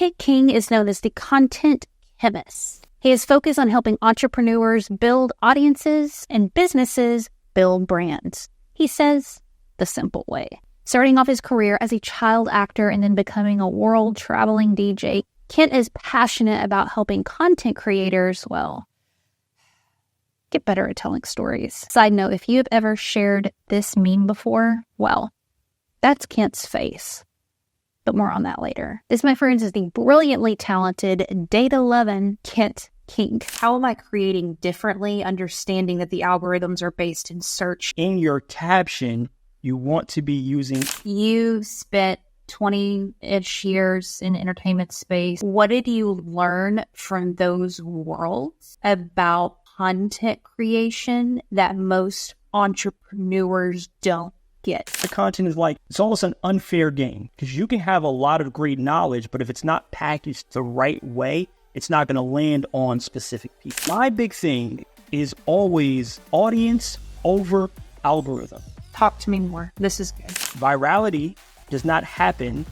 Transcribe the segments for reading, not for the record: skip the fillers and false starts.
Kit King is known as the Content Chemist. He is focused on helping entrepreneurs build audiences and businesses build brands. He says the simple way. Starting off his career as a child actor and then becoming a world-traveling DJ, Kit is passionate about helping content creators, get better at telling stories. Side note, if you have ever shared this meme before, that's Kent's face. But more on that later. This, my friends, is the brilliantly talented, data-loving Kit King. How am I creating differently, understanding that the algorithms are based in search? In your caption, you want to be using... You spent 20-ish years in the entertainment space. What did you learn from those worlds about content creation that most entrepreneurs don't get? The content is it's almost an unfair game because you can have a lot of great knowledge, but if it's not packaged the right way, it's not going to land on specific people. My big thing is always audience over algorithm. Talk to me more. This is good. Virality does not happen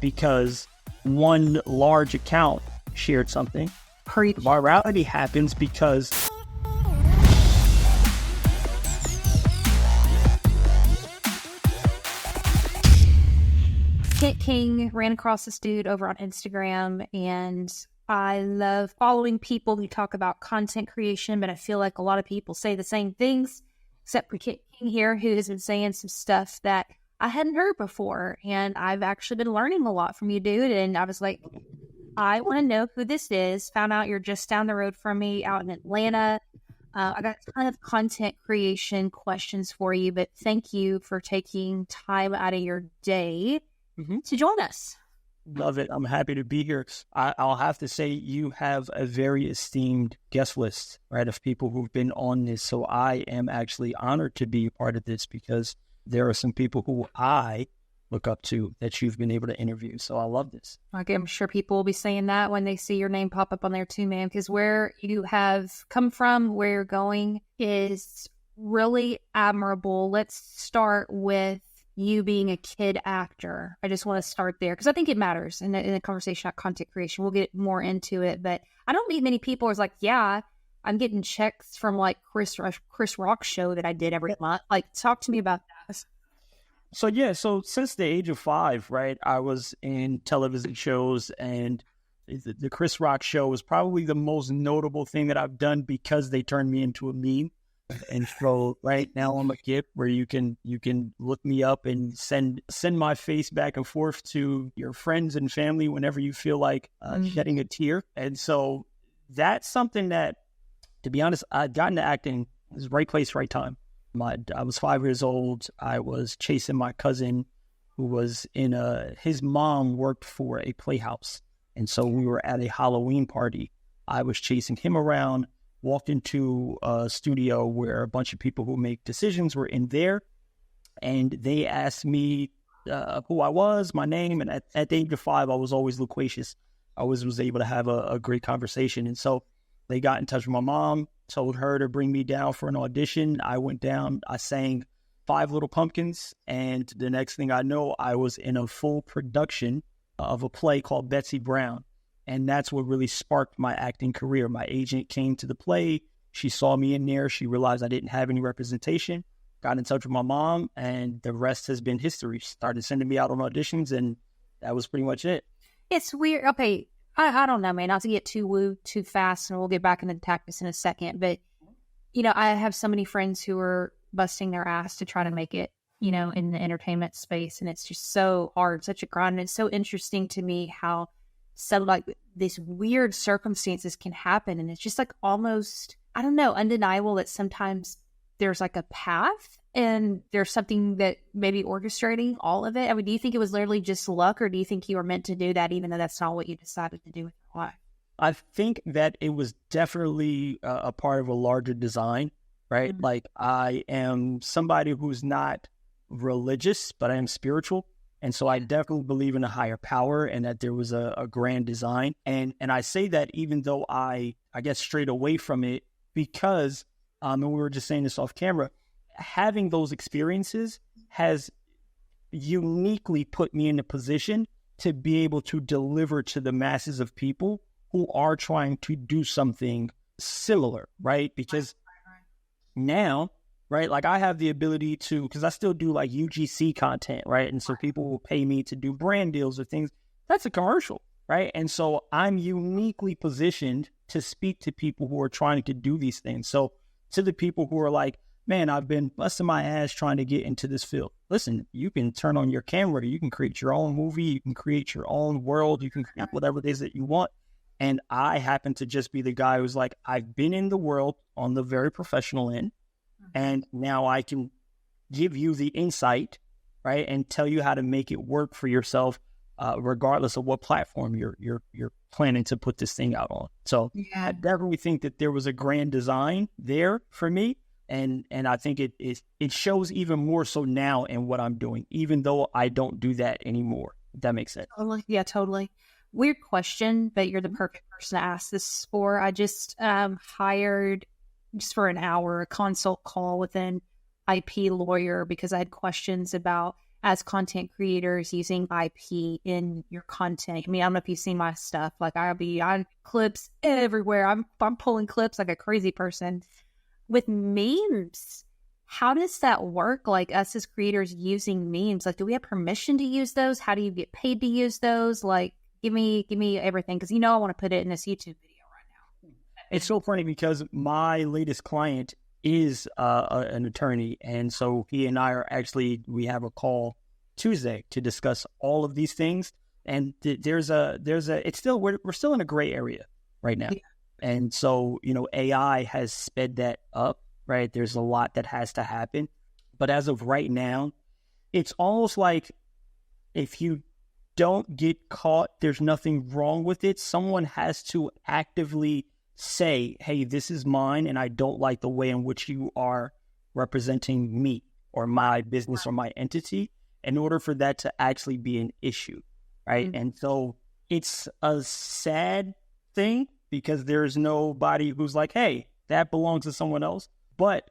because one large account shared something. Virality happens because Kit King ran across this dude over on Instagram, and I love following people who talk about content creation, but I feel like a lot of people say the same things, except for Kit King here, who has been saying some stuff that I hadn't heard before, and I've actually been learning a lot from you, dude, and I was like, I want to know who this is. Found out you're just down the road from me out in Atlanta. I got a ton of content creation questions for you, but thank you for taking time out of your day to join us. Love it. I'm happy to be here. I'll have to say you have a very esteemed guest list, right, of people who've been on this. So I am actually honored to be a part of this because there are some people who I look up to that you've been able to interview. So I love this. Okay, I'm sure people will be saying that when they see your name pop up on there too, man, because where you have come from, where you're going is really admirable. Let's start with you being a kid actor. I just want to start there because I think it matters in the conversation about content creation. We'll get more into it, but I don't meet many people who's like, yeah, I'm getting checks from Chris Rock's show that I did every month. Talk to me about that. So since the age of 5, right, I was in television shows, and the Chris Rock show was probably the most notable thing that I've done because they turned me into a meme. And so right now I'm a gift where you can look me up and send my face back and forth to your friends and family whenever you feel like shedding a tear. And so that's something that, to be honest, I'd gotten to acting. It was right place, right time. I was 5 years old. I was chasing my cousin who was his mom worked for a playhouse. And so we were at a Halloween party. I was chasing him around, walked into a studio where a bunch of people who make decisions were in there. And they asked me who I was, my name. And at the age of 5, I was always loquacious. I was able to have a great conversation. And so they got in touch with my mom, told her to bring me down for an audition. I went down, I sang 5 Little Pumpkins. And the next thing I know, I was in a full production of a play called Betsy Brown. And that's what really sparked my acting career. My agent came to the play. She saw me in there. She realized I didn't have any representation. Got in touch with my mom, and the rest has been history. She started sending me out on auditions, and that was pretty much it. It's weird. Okay, I don't know, man. Not to get too woo too fast, and we'll get back into the tactics in a second. But, I have so many friends who are busting their ass to try to make it, in the entertainment space. And it's just so hard, such a grind. And it's so interesting to me how these weird circumstances can happen. And it's just almost, I don't know, undeniable that sometimes there's a path and there's something that maybe orchestrating all of it. I mean, do you think it was literally just luck, or do you think you were meant to do that even though that's not what you decided to do with your life? I think that it was definitely a part of a larger design, right? Mm-hmm. I am somebody who's not religious, but I am spiritual. And so I definitely believe in a higher power and that there was a grand design. And I say that even though I guess strayed away from it because, and we were just saying this off camera, having those experiences has uniquely put me in a position to be able to deliver to the masses of people who are trying to do something similar, right? Because now, right, like I have the ability to, because I still do like UGC content, right? And so people will pay me to do brand deals or things. That's a commercial, right? And so I'm uniquely positioned to speak to people who are trying to do these things. So to the people who are like, man, I've been busting my ass trying to get into this field. Listen, you can turn on your camera, you can create your own movie, you can create your own world, you can create whatever it is that you want. And I happen to just be the guy who's like, I've been in the world on the very professional end, and now I can give you the insight, right, and tell you how to make it work for yourself, regardless of what platform you're planning to put this thing out on. So I definitely think that there was a grand design there for me, and I think it shows even more so now in what I'm doing, even though I don't do that anymore. If that makes sense. Totally. Yeah, totally. Weird question, but you're the perfect person to ask this for. I just hired, just for an hour, a consult call with an IP lawyer because I had questions about, as content creators, using IP in your content. I mean, I don't know if you've seen my stuff. Like, I'll be on clips everywhere. I'm pulling clips like a crazy person. With memes, how does that work? Like, us as creators using memes, like, do we have permission to use those? How do you get paid to use those? Like, give me everything, because I want to put it in this YouTube video right now. It's so funny because my latest client is an attorney, and so he and I we have a call Tuesday to discuss all of these things. And it's still we're still in a gray area right now, and so AI has sped that up, right? There's a lot that has to happen, but as of right now, it's almost like if you don't get caught, there's nothing wrong with it. Someone has to actively say, hey, this is mine, and I don't like the way in which you are representing me or my business or my entity, in order for that to actually be an issue, right? Mm-hmm. And so it's a sad thing because there's nobody who's like, hey, that belongs to someone else. But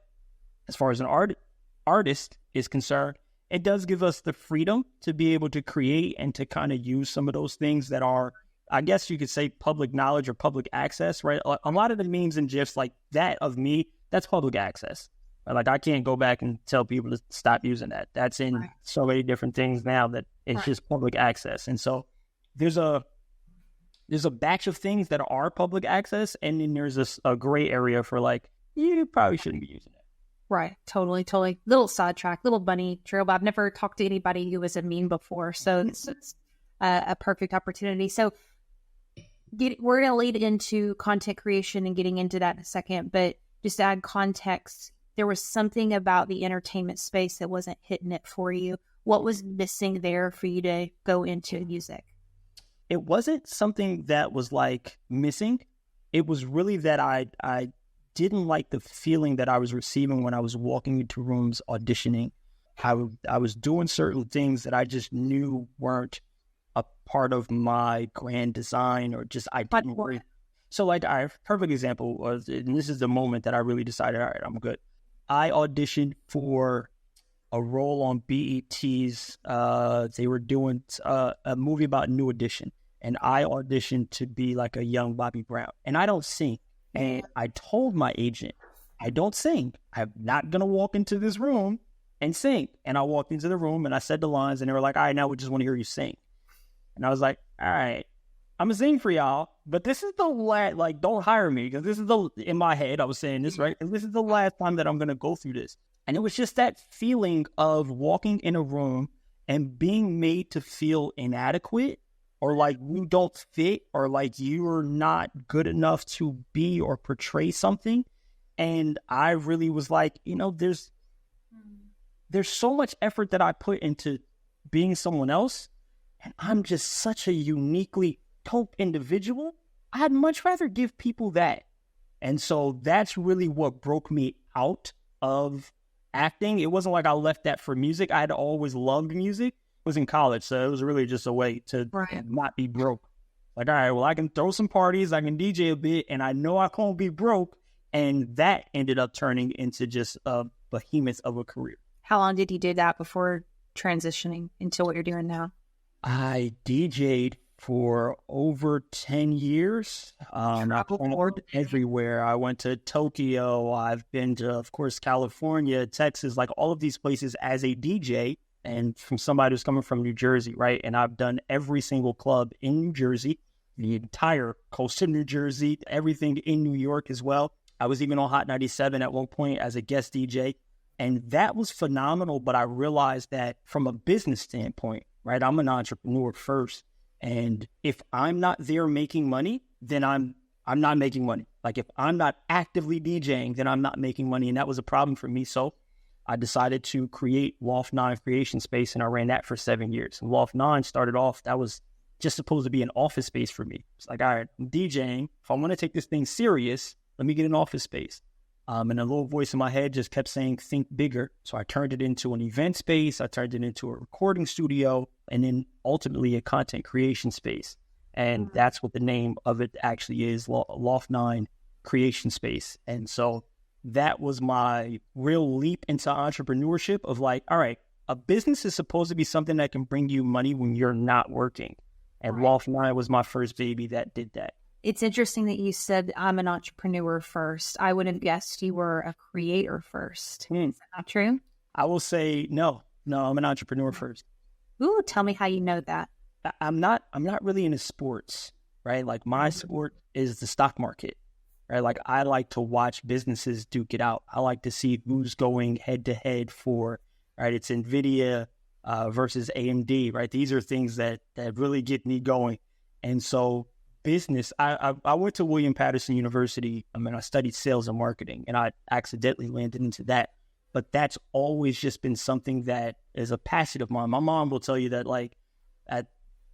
as far as an artist is concerned, it does give us the freedom to be able to create and to kind of use some of those things that are, I guess you could say, public knowledge or public access, right? A lot of the memes and GIFs like that of me, that's public access. Like, I can't go back and tell people to stop using that. That's in so many different things now that it's just public access. And so there's a batch of things that are public access, and then there's a gray area for like, you probably shouldn't be using it. Right. Totally. Little sidetrack, little bunny trail, but I've never talked to anybody who was a meme before. So it's a perfect opportunity. So we're going to lead into content creation and getting into that in a second, but just to add context, there was something about the entertainment space that wasn't hitting it for you. What was missing there for you to go into music? It wasn't something that was like missing. It was really that I didn't like the feeling that I was receiving when I was walking into rooms auditioning. I was doing certain things that I just knew weren't a part of my grand design, or just I didn't work. So like, a perfect example was, and this is the moment that I really decided, all right, I'm good. I auditioned for a role on BET's, they were doing a movie about New Edition, and I auditioned to be like a young Bobby Brown, and I don't sing. And I told my agent, I don't sing. I'm not going to walk into this room and sing. And I walked into the room and I said the lines, and they were like, all right, now we just want to hear you sing. And I was like, all right, I'm going to sing for y'all, but this is the last, like, don't hire me, because this is in my head, I was saying this, right? And this is the last time that I'm going to go through this. And it was just that feeling of walking in a room and being made to feel inadequate, or like you don't fit, or like you're not good enough to be or portray something. And I really was like, there's so much effort that I put into being someone else, and I'm just such a uniquely dope individual. I'd much rather give people that. And so that's really what broke me out of acting. It wasn't like I left that for music. I had always loved music. Was in college, so it was really just a way to not be broke. Like, all right, well, I can throw some parties, I can DJ a bit, and I know I can't be broke. And that ended up turning into just a behemoth of a career. How long did you do that before transitioning into what you're doing now? I DJ'd for over 10 years. I traveled everywhere. I went to Tokyo. I've been to, of course, California, Texas, like all of these places as a DJ. And from somebody who's coming from New Jersey, right? And I've done every single club in New Jersey, the entire coast of New Jersey, everything in New York as well. I was even on Hot 97 at one point as a guest DJ. And that was phenomenal. But I realized that from a business standpoint, right? I'm an entrepreneur first. And if I'm not there making money, then I'm not making money. Like if I'm not actively DJing, then I'm not making money. And that was a problem for me. So I decided to create Loft 9 Creation Space, and I ran that for 7 years. And Loft 9 started off, that was just supposed to be an office space for me. It's like, all right, I'm DJing. If I want to take this thing serious, let me get an office space. And a little voice in my head just kept saying, think bigger. So I turned it into an event space. I turned it into a recording studio, and then ultimately a content creation space. And that's what the name of it actually is, Loft 9 Creation Space. And so that was my real leap into entrepreneurship of like, all right, a business is supposed to be something that can bring you money when you're not working. And Loft 9 was my first baby that did that. It's interesting that you said I'm an entrepreneur first. I would have guessed you were a creator first. Is that not true? I will say no, I'm an entrepreneur first. Ooh, tell me how you know that. I'm not really into sports, right? Like my sport is the stock market. Right? Like I like to watch businesses duke it out. I like to see who's going head to head for, right? It's NVIDIA versus AMD, right? These are things that really get me going. And so business, I went to William Patterson University. I studied sales and marketing, and I accidentally landed into that. But that's always just been something that is a passion of mine. My mom will tell you that like at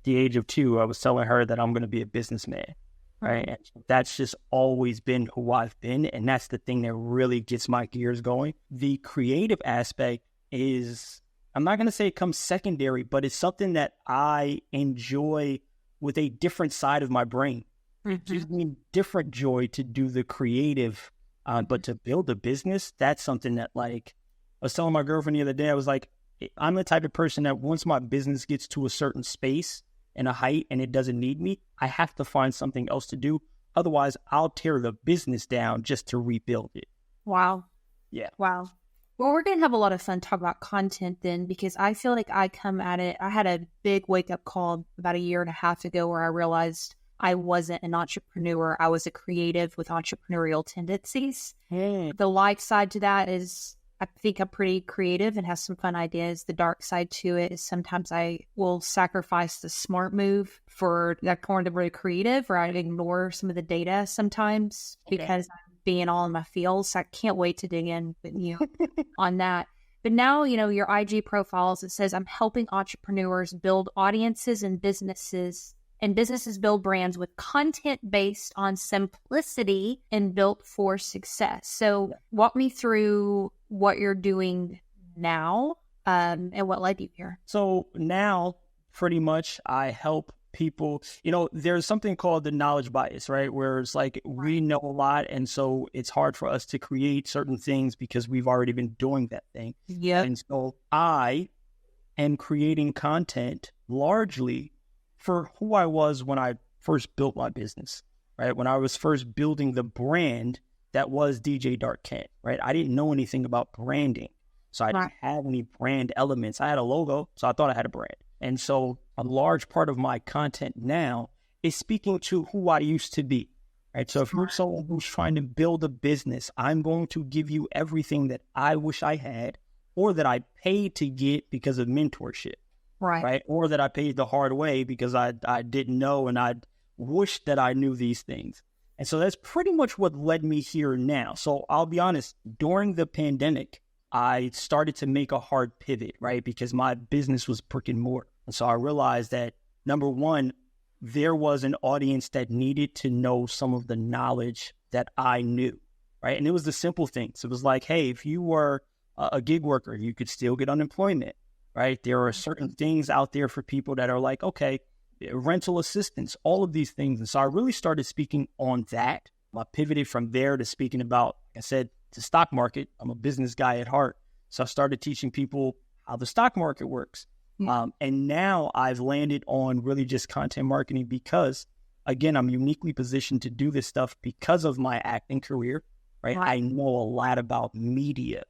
the age of 2, I was telling her that I'm going to be a businessman. Right. And that's just always been who I've been. And that's the thing that really gets my gears going. The creative aspect is, I'm not going to say it comes secondary, but it's something that I enjoy with a different side of my brain. It gives me different joy to do the creative, but to build a business, that's something that like, I was telling my girlfriend the other day, I was like, I'm the type of person that once my business gets to a certain space and a height and it doesn't need me, I have to find something else to do. Otherwise, I'll tear the business down just to rebuild it. Wow. Yeah. Wow. Well, we're going to have a lot of fun talking about content then, because I feel like I come at it. I had a big wake up call about 1.5 years ago where I realized I wasn't an entrepreneur. I was a creative with entrepreneurial tendencies. The light side to that is I think I'm pretty creative and have some fun ideas. The dark side to it is sometimes I will sacrifice the smart move for that kind of really creative, or I ignore some of the data sometimes because I'm being all in my feels. So I can't wait to dig in with you on that. But now, your IG profiles, it says I'm helping entrepreneurs build audiences and businesses build brands with content based on simplicity and built for success. So walk me through what you're doing now and what led you here. So now pretty much I help people, there's something called the knowledge bias, right? Where it's like we know a lot. And so it's hard for us to create certain things because we've already been doing that thing. Yeah. And so I am creating content largely for who I was when I first built my business, right? When I was first building the brand that was DJ Dark Kent, right? I didn't know anything about branding. So I didn't have any brand elements. I had a logo, so I thought I had a brand. And so a large part of my content now is speaking to who I used to be, right? So if you're someone who's trying to build a business, I'm going to give you everything that I wish I had or that I paid to get because of mentorship. Right. Or that I paid the hard way because I didn't know and I wished that I knew these things. And so that's pretty much what led me here now. So I'll be honest, during the pandemic, I started to make a hard pivot, right? Because my business was brick and mortar. And so I realized that, number one, there was an audience that needed to know some of the knowledge that I knew, right? And it was the simple things. It was like, hey, if you were a gig worker, you could still get unemployment. Right? There are certain things out there for people that are like, okay, rental assistance, all of these things. And so I really started speaking on that. I pivoted from there to speaking about, like I said, the stock market. I'm a business guy at heart. So I started teaching people how the stock market works. And now I've landed on really just content marketing because, again, I'm uniquely positioned to do this stuff because of my acting career, right? I know a lot about media.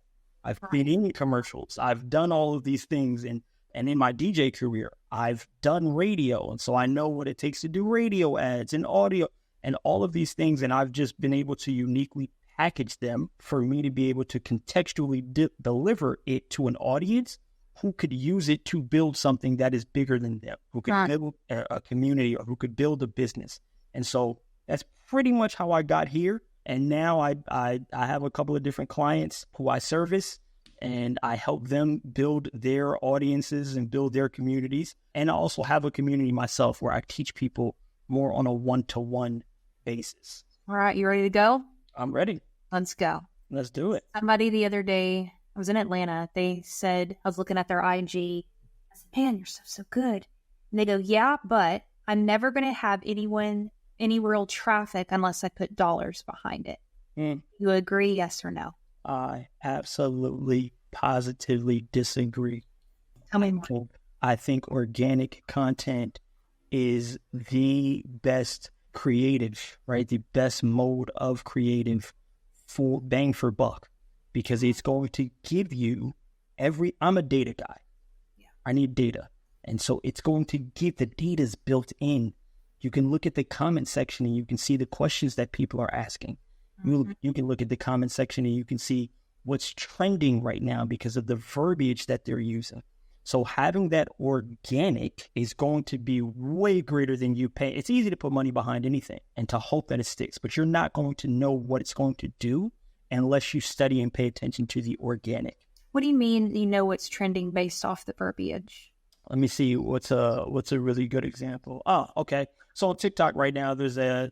I've been in commercials. I've done all of these things. And in my DJ career, I've done radio. And so I know what it takes to do radio ads and audio and all of these things. And I've just been able to uniquely package them for me to be able to contextually deliver it to an audience who could use it to build something that is bigger than them, who could build a community or who could build a business. And so that's pretty much how I got here. And now I have a couple of different clients who I service, and I help them build their audiences and build their communities. And I also have a community myself where I teach people more on a one-to-one basis. All right, you ready to go? I'm ready. Let's go. Let's do it. Somebody the other day, I was in Atlanta, they said, I was looking at their IG. I said, man, you're so good. And they go, yeah, but I'm never going to have any real traffic unless I put dollars behind it. You agree, yes or no? I absolutely, positively disagree. Tell me more. I think organic content is the best creative, right? The best mode of creative for bang for buck, because it's going to give you I'm a data guy. Yeah. I need data. And so it's going to give the data's built in. You can look at the comment section and you can see the questions that people are asking. You can look at the comment section and you can see what's trending right now because of the verbiage that they're using. So having that organic is going to be way greater than you pay. It's easy to put money behind anything and to hope that it sticks, but you're not going to know what it's going to do unless you study and pay attention to the organic. What do you mean you know what's trending based off the verbiage? Let me see what's a really good example. Oh, okay. So on TikTok right now, there's a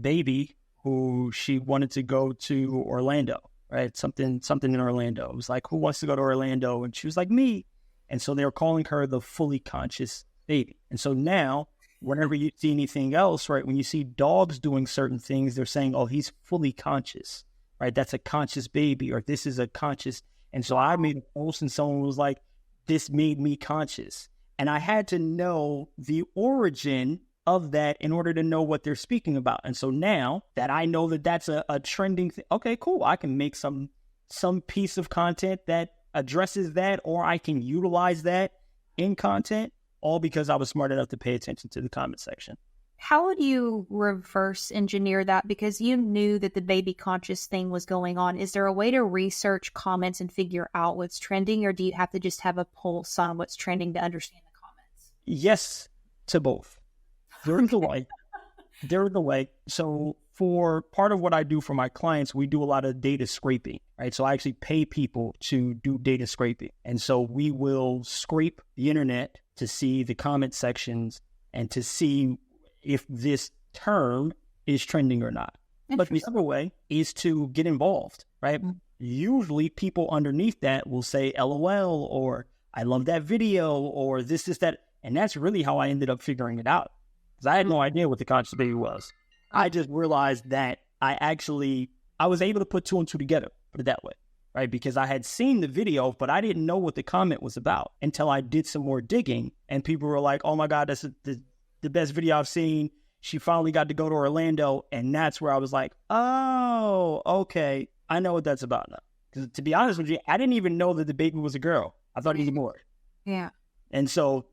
baby who she wanted to go to Orlando, right? Something in Orlando. It was like, who wants to go to Orlando? And she was like, me. And so they were calling her the fully conscious baby. And so now, whenever you see anything else, right, when you see dogs doing certain things, they're saying, oh, he's fully conscious, right? That's a conscious baby, or this is a conscious. And so I made a post and someone was like, this made me conscious. And I had to know the origin of that in order to know what they're speaking about. And so now that I know that that's a trending thing, okay, cool. I can make some piece of content that addresses that, or I can utilize that in content, all because I was smart enough to pay attention to the comment section. How would you reverse engineer that? Because you knew that the baby conscious thing was going on. Is there a way to research comments and figure out what's trending, or do you have to just have a pulse on what's trending to understand the comments? Yes to both. There's the way. So for part of what I do for my clients, we do a lot of data scraping, right? So I actually pay people to do data scraping. And so we will scrape the internet to see the comment sections and to see if this term is trending or not. But the other way is to get involved, right? Mm-hmm. Usually people underneath that will say LOL, or I love that video, or this, that. And that's really how I ended up figuring it out. Because I had no idea what the conscious baby was. I just realized that I was able to put two and two together, put it that way, right? Because I had seen the video, but I didn't know what the comment was about until I did some more digging. And people were like, oh my God, that's the best video I've seen. She finally got to go to Orlando. And that's where I was like, oh, okay. I know what that's about now. Because to be honest with you, I didn't even know that the baby was a girl. I thought he was a boy. Yeah. And so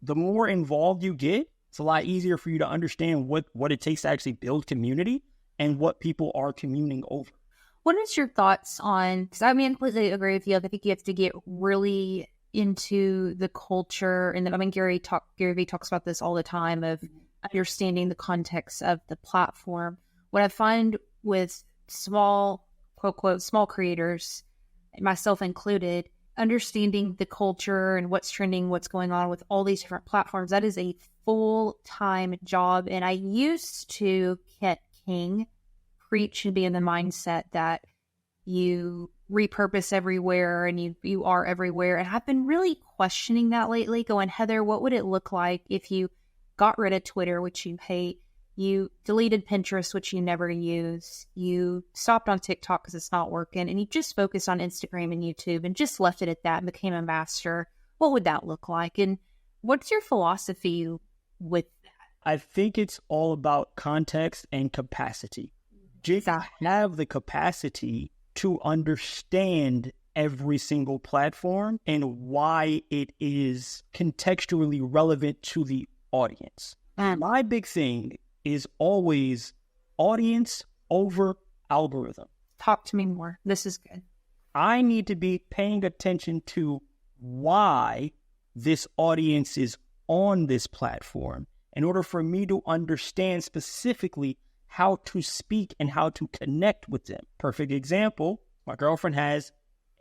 the more involved you get, it's a lot easier for you to understand what it takes to actually build community and what people are communing over. What is your thoughts on, because I completely agree with you. I think you have to get really into the culture. And Gary Vee talks about this all the time, of understanding the context of the platform. What I find with small, quote, quote, small creators, myself included, understanding the culture and what's trending, what's going on with all these different platforms, that is a full-time job. And I used to, King, preach and be in the mindset that you repurpose everywhere and you are everywhere. And I've been really questioning that lately, going, Heather, what would it look like if you got rid of Twitter, which you hate, you deleted Pinterest, which you never use, you stopped on TikTok because it's not working, and you just focused on Instagram and YouTube and just left it at that and became a master? what would that look like? And what's your philosophy with that? I think it's all about context and capacity. Do you have the capacity to understand every single platform and why it is contextually relevant to the audience? My big thing is always audience over algorithm. Talk to me more. This is good. I need to be paying attention to why this audience is on this platform in order for me to understand specifically how to speak and how to connect with them. Perfect example, my girlfriend has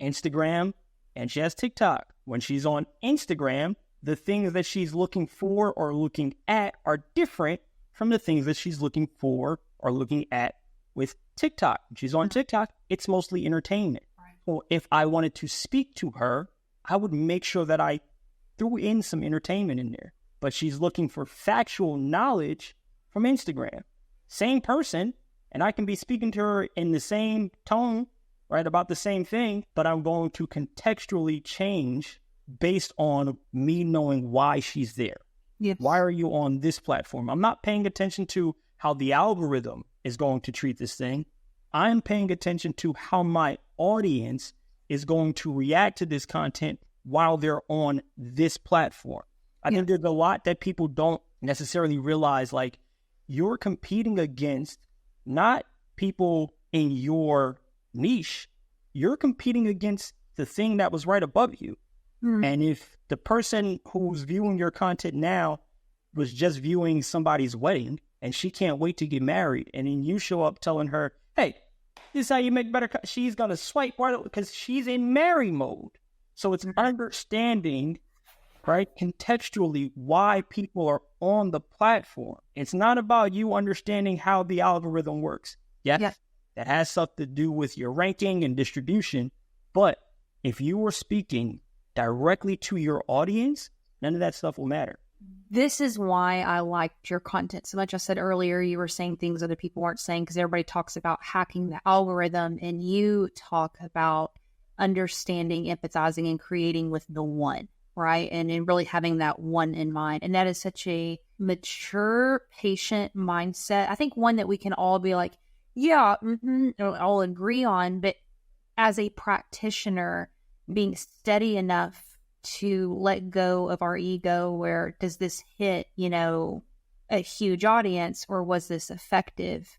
Instagram and she has TikTok. When she's on Instagram, the things that she's looking for or looking at are different from the things that she's looking for or looking at with TikTok. When she's on TikTok, it's mostly entertainment. Well, if I wanted to speak to her, I would make sure that I threw in some entertainment in there. But she's looking for factual knowledge from Instagram. Same person, and I can be speaking to her in the same tone, right, about the same thing, but I'm going to contextually change based on me knowing why she's there. Yes. Why are you on this platform? I'm not paying attention to how the algorithm is going to treat this thing. I'm paying attention to how my audience is going to react to this content while they're on this platform. I think there's a lot that people don't necessarily realize, like you're competing against not people in your niche, you're competing against the thing that was right above you. And if the person who's viewing your content now was just viewing somebody's wedding and she can't wait to get married, and then you show up telling her, hey, this is how you make better, she's going to swipe right because she's in marry mode. So it's understanding, right, contextually why people are on the platform. It's not about you understanding how the algorithm works. Yes, that has something to do with your ranking and distribution. But if you were speaking directly to your audience, none of that stuff will matter. This is why I liked your content so much. I said earlier, you were saying things other people weren't saying because everybody talks about hacking the algorithm, and you talk about understanding, empathizing, and creating with the one, right? And really having that one in mind. And that is such a mature, patient mindset. I think one that we can all be like, yeah, all agree on. But as a practitioner, being steady enough to let go of our ego, where does this hit, a huge audience, or was this effective?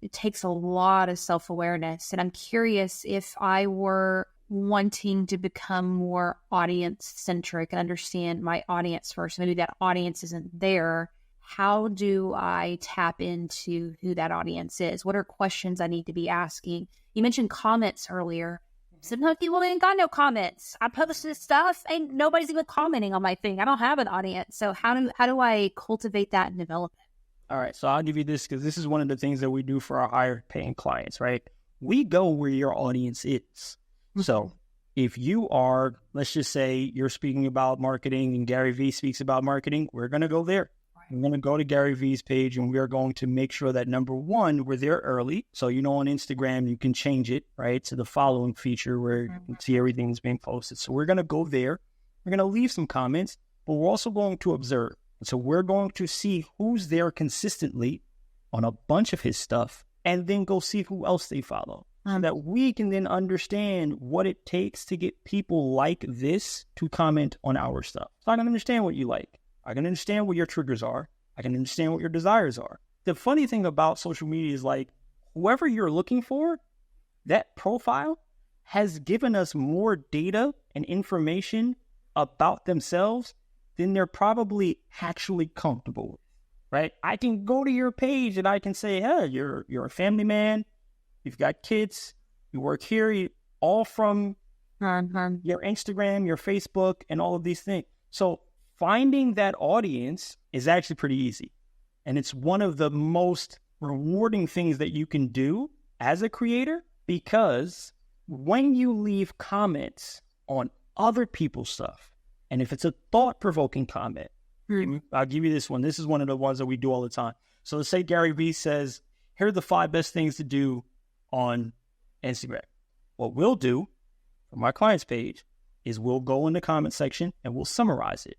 It takes a lot of self-awareness. And I'm curious, if I were wanting to become more audience-centric and understand my audience first, maybe that audience isn't there, how do I tap into who that audience is? What are questions I need to be asking? You mentioned comments earlier. Sometimes people ain't got no comments. I post this stuff and nobody's even commenting on my thing. I don't have an audience. So how do I cultivate that and develop it? All right, so I'll give you this because this is one of the things that we do for our higher paying clients, right? We go where your audience is. So if you are, let's just say you're speaking about marketing and Gary Vee speaks about marketing, we're going to go there. We're going to go to Gary Vee's page and we are going to make sure that, number one, we're there early. So, on Instagram, you can change it, right, to the following feature where you can see everything that's being posted. So we're going to go there. We're going to leave some comments, but we're also going to observe. So we're going to see who's there consistently on a bunch of his stuff and then go see who else they follow. So that we can then understand what it takes to get people like this to comment on our stuff. So I can understand what you like. I can understand what your triggers are. I can understand what your desires are. The funny thing about social media is, like, whoever you're looking for, that profile has given us more data and information about themselves than they're probably actually comfortable with, right? I can go to your page and I can say, hey, you're a family man. You've got kids. You work here. All from your Instagram, your Facebook, and all of these things. So finding that audience is actually pretty easy. And it's one of the most rewarding things that you can do as a creator, because when you leave comments on other people's stuff, and if it's a thought-provoking comment, I'll give you this one. This is one of the ones that we do all the time. So let's say Gary Vee says, here are the 5 best things to do on Instagram. What we'll do from our client's page is we'll go in the comment section and we'll summarize it.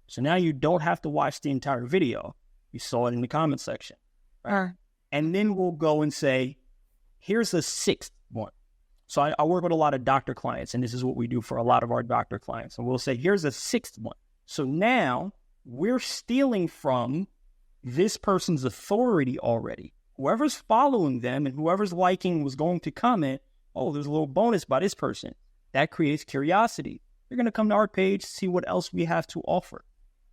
So now you don't have to watch the entire video. You saw it in the comment section. Right? And then we'll go and say, here's a sixth one. So I work with a lot of doctor clients, and this is what we do for a lot of our doctor clients. And we'll say, here's a sixth one. So now we're stealing from this person's authority already. Whoever's following them and whoever's liking was going to comment, oh, there's a little bonus by this person. That creates curiosity. You're going to come to our page, see what else we have to offer.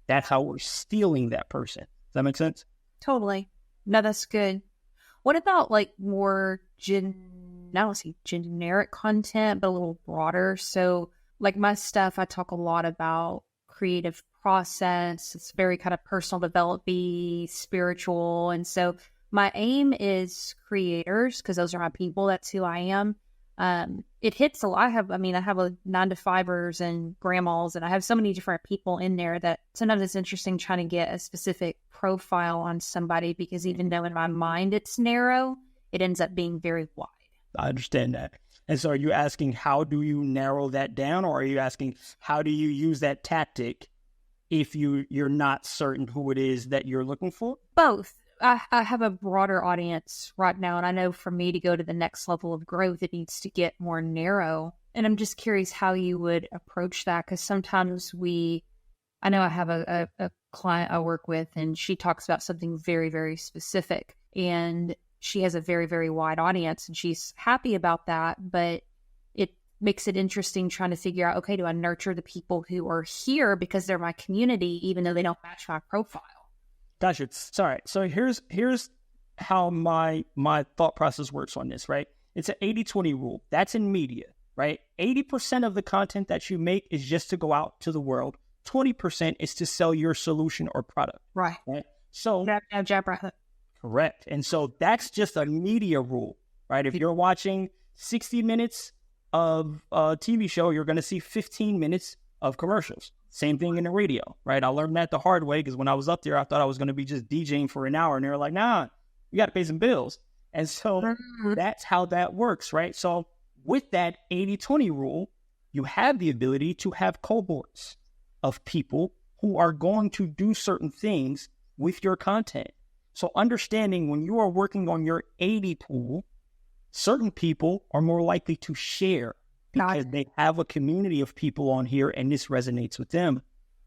That's how we're stealing that person. Does that make sense? Totally. No, that's good. What about like more generic content, but a little broader? So like my stuff, I talk a lot about creative process. It's very kind of personal development, spiritual. And so my aim is creators, because those are my people. That's who I am. It hits a lot. I have a 9-to-5ers and grandmas, and I have so many different people in there that sometimes it's interesting trying to get a specific profile on somebody, because even though in my mind it's narrow, it ends up being very wide. I understand that. And so are you asking, how do you narrow that down? Or are you asking, how do you use that tactic if you're not certain who it is that you're looking for? Both. I have a broader audience right now, and I know for me to go to the next level of growth, it needs to get more narrow. And I'm just curious how you would approach that, because sometimes I know I have a client I work with, and she talks about something very, very specific, and she has a very, very wide audience, and she's happy about that, but it makes it interesting trying to figure out, okay, do I nurture the people who are here because they're my community, even though they don't match my profile? Gotcha. Sorry. So here's how my thought process works on this, right? It's an 80-20 rule. That's in media, right? 80% of the content that you make is just to go out to the world. 20% is to sell your solution or product. Right. So jab right hook. Correct. And so that's just a media rule, right? If you're watching 60 minutes of a TV show, you're going to see 15 minutes of commercials. Same thing in the radio, right? I learned that the hard way, because when I was up there, I thought I was going to be just DJing for an hour, and they were like, nah, you got to pay some bills. And so that's how that works, right? So with that 80-20 rule, you have the ability to have cohorts of people who are going to do certain things with your content. So understanding when you are working on your 80 pool, certain people are more likely to share because they have a community of people on here and this resonates with them.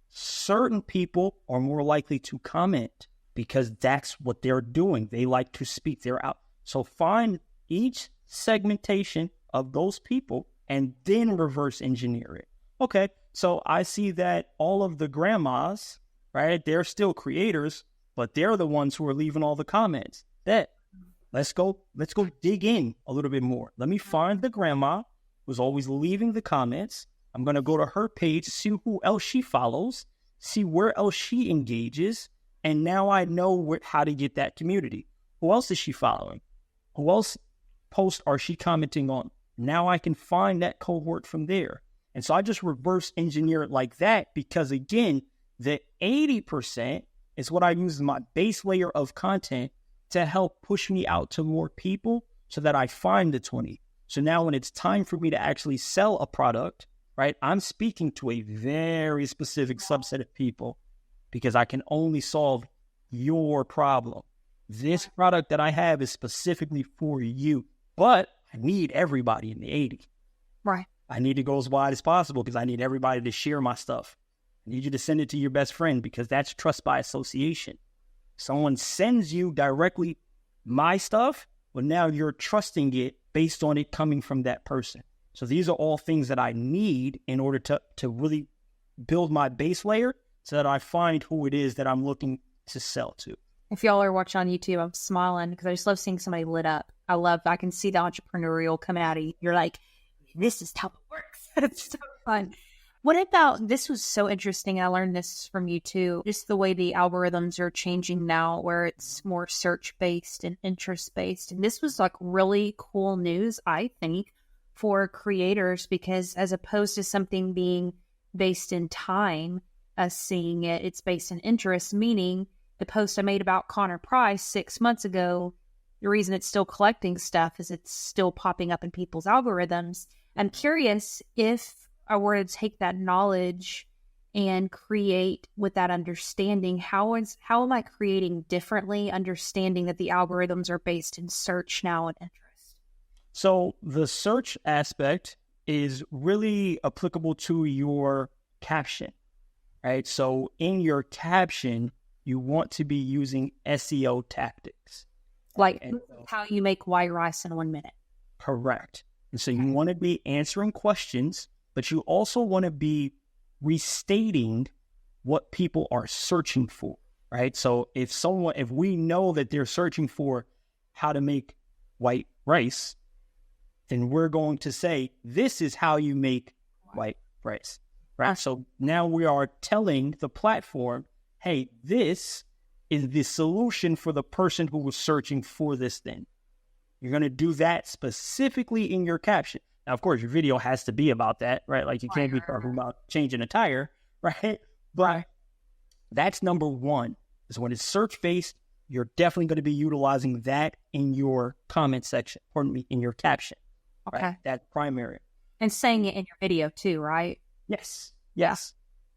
Certain people are more likely to comment because that's what they're doing. They like to speak. They're out. So find each segmentation of those people and then reverse engineer it. Okay, so I see that all of the grandmas, right, they're still creators, but they're the ones who are leaving all the comments. Let's go dig in a little bit more. Let me find the grandma who's always leaving the comments. I'm going to go to her page, see who else she follows, see where else she engages, and now I know how to get that community. Who else is she following? Who else posts are she commenting on? Now I can find that cohort from there. And so I just reverse engineer it like that because, again, the 80% is what I use as my base layer of content to help push me out to more people so that I find the 20. So now when it's time for me to actually sell a product, right, I'm speaking to a very specific subset of people because I can only solve your problem. This product that I have is specifically for you, but I need everybody in the 80. Right. I need to go as wide as possible because I need everybody to share my stuff. I need you to send it to your best friend because that's trust by association. Someone sends you directly my stuff, well, now you're trusting it based on it coming from that person. So these are all things that I need in order to really build my base layer so that I find who it is that I'm looking to sell to. If y'all are watching on YouTube, I'm smiling because I just love seeing somebody lit up. I can see the entrepreneurial coming out of you. You're like, this is how it works. It's so fun. What about, this was so interesting. I learned this from you too. Just the way the algorithms are changing now where it's more search-based and interest-based. And this was like really cool news, I think, for creators because as opposed to something being based in time, us seeing it, it's based in interest, meaning the post I made about Connor Price 6 months ago, the reason it's still collecting stuff is it's still popping up in people's algorithms. I'm curious if I were to take that knowledge and create with that understanding, how am I creating differently, understanding that the algorithms are based in search now and interest? So the search aspect is really applicable to your caption, right? So in your caption, you want to be using SEO tactics. Like how you make white rice in 1 minute. Correct. And so you want to be answering questions, but you also want to be restating what people are searching for, right? So if we know that they're searching for how to make white rice, then we're going to say, this is how you make white rice, right? So now we are telling the platform, hey, this is the solution for the person who was searching for this thing. You're going to do that specifically in your caption. Now, of course, your video has to be about that, right? Like you can't be talking about changing a tire, right? But that's number one, is when it's search-based, you're definitely going to be utilizing that in your comment section, in your caption. Okay. Right? That's primary. And saying it in your video too, right? Yes,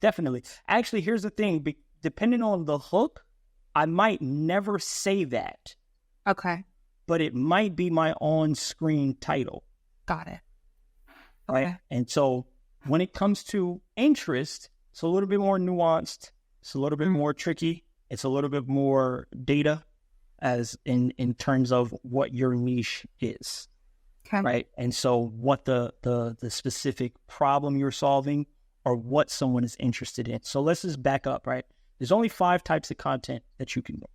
definitely. Actually, here's the thing. Depending on the hook, I might never say that. Okay. But it might be my on-screen title. Got it. Right? Okay. And so when it comes to interest, it's a little bit more nuanced. It's a little bit more tricky. It's a little bit more data as in terms of what your niche is. Okay. Right? And so what the specific problem you're solving or what someone is interested in. So let's just back up, right? There's only 5 types of content that you can make.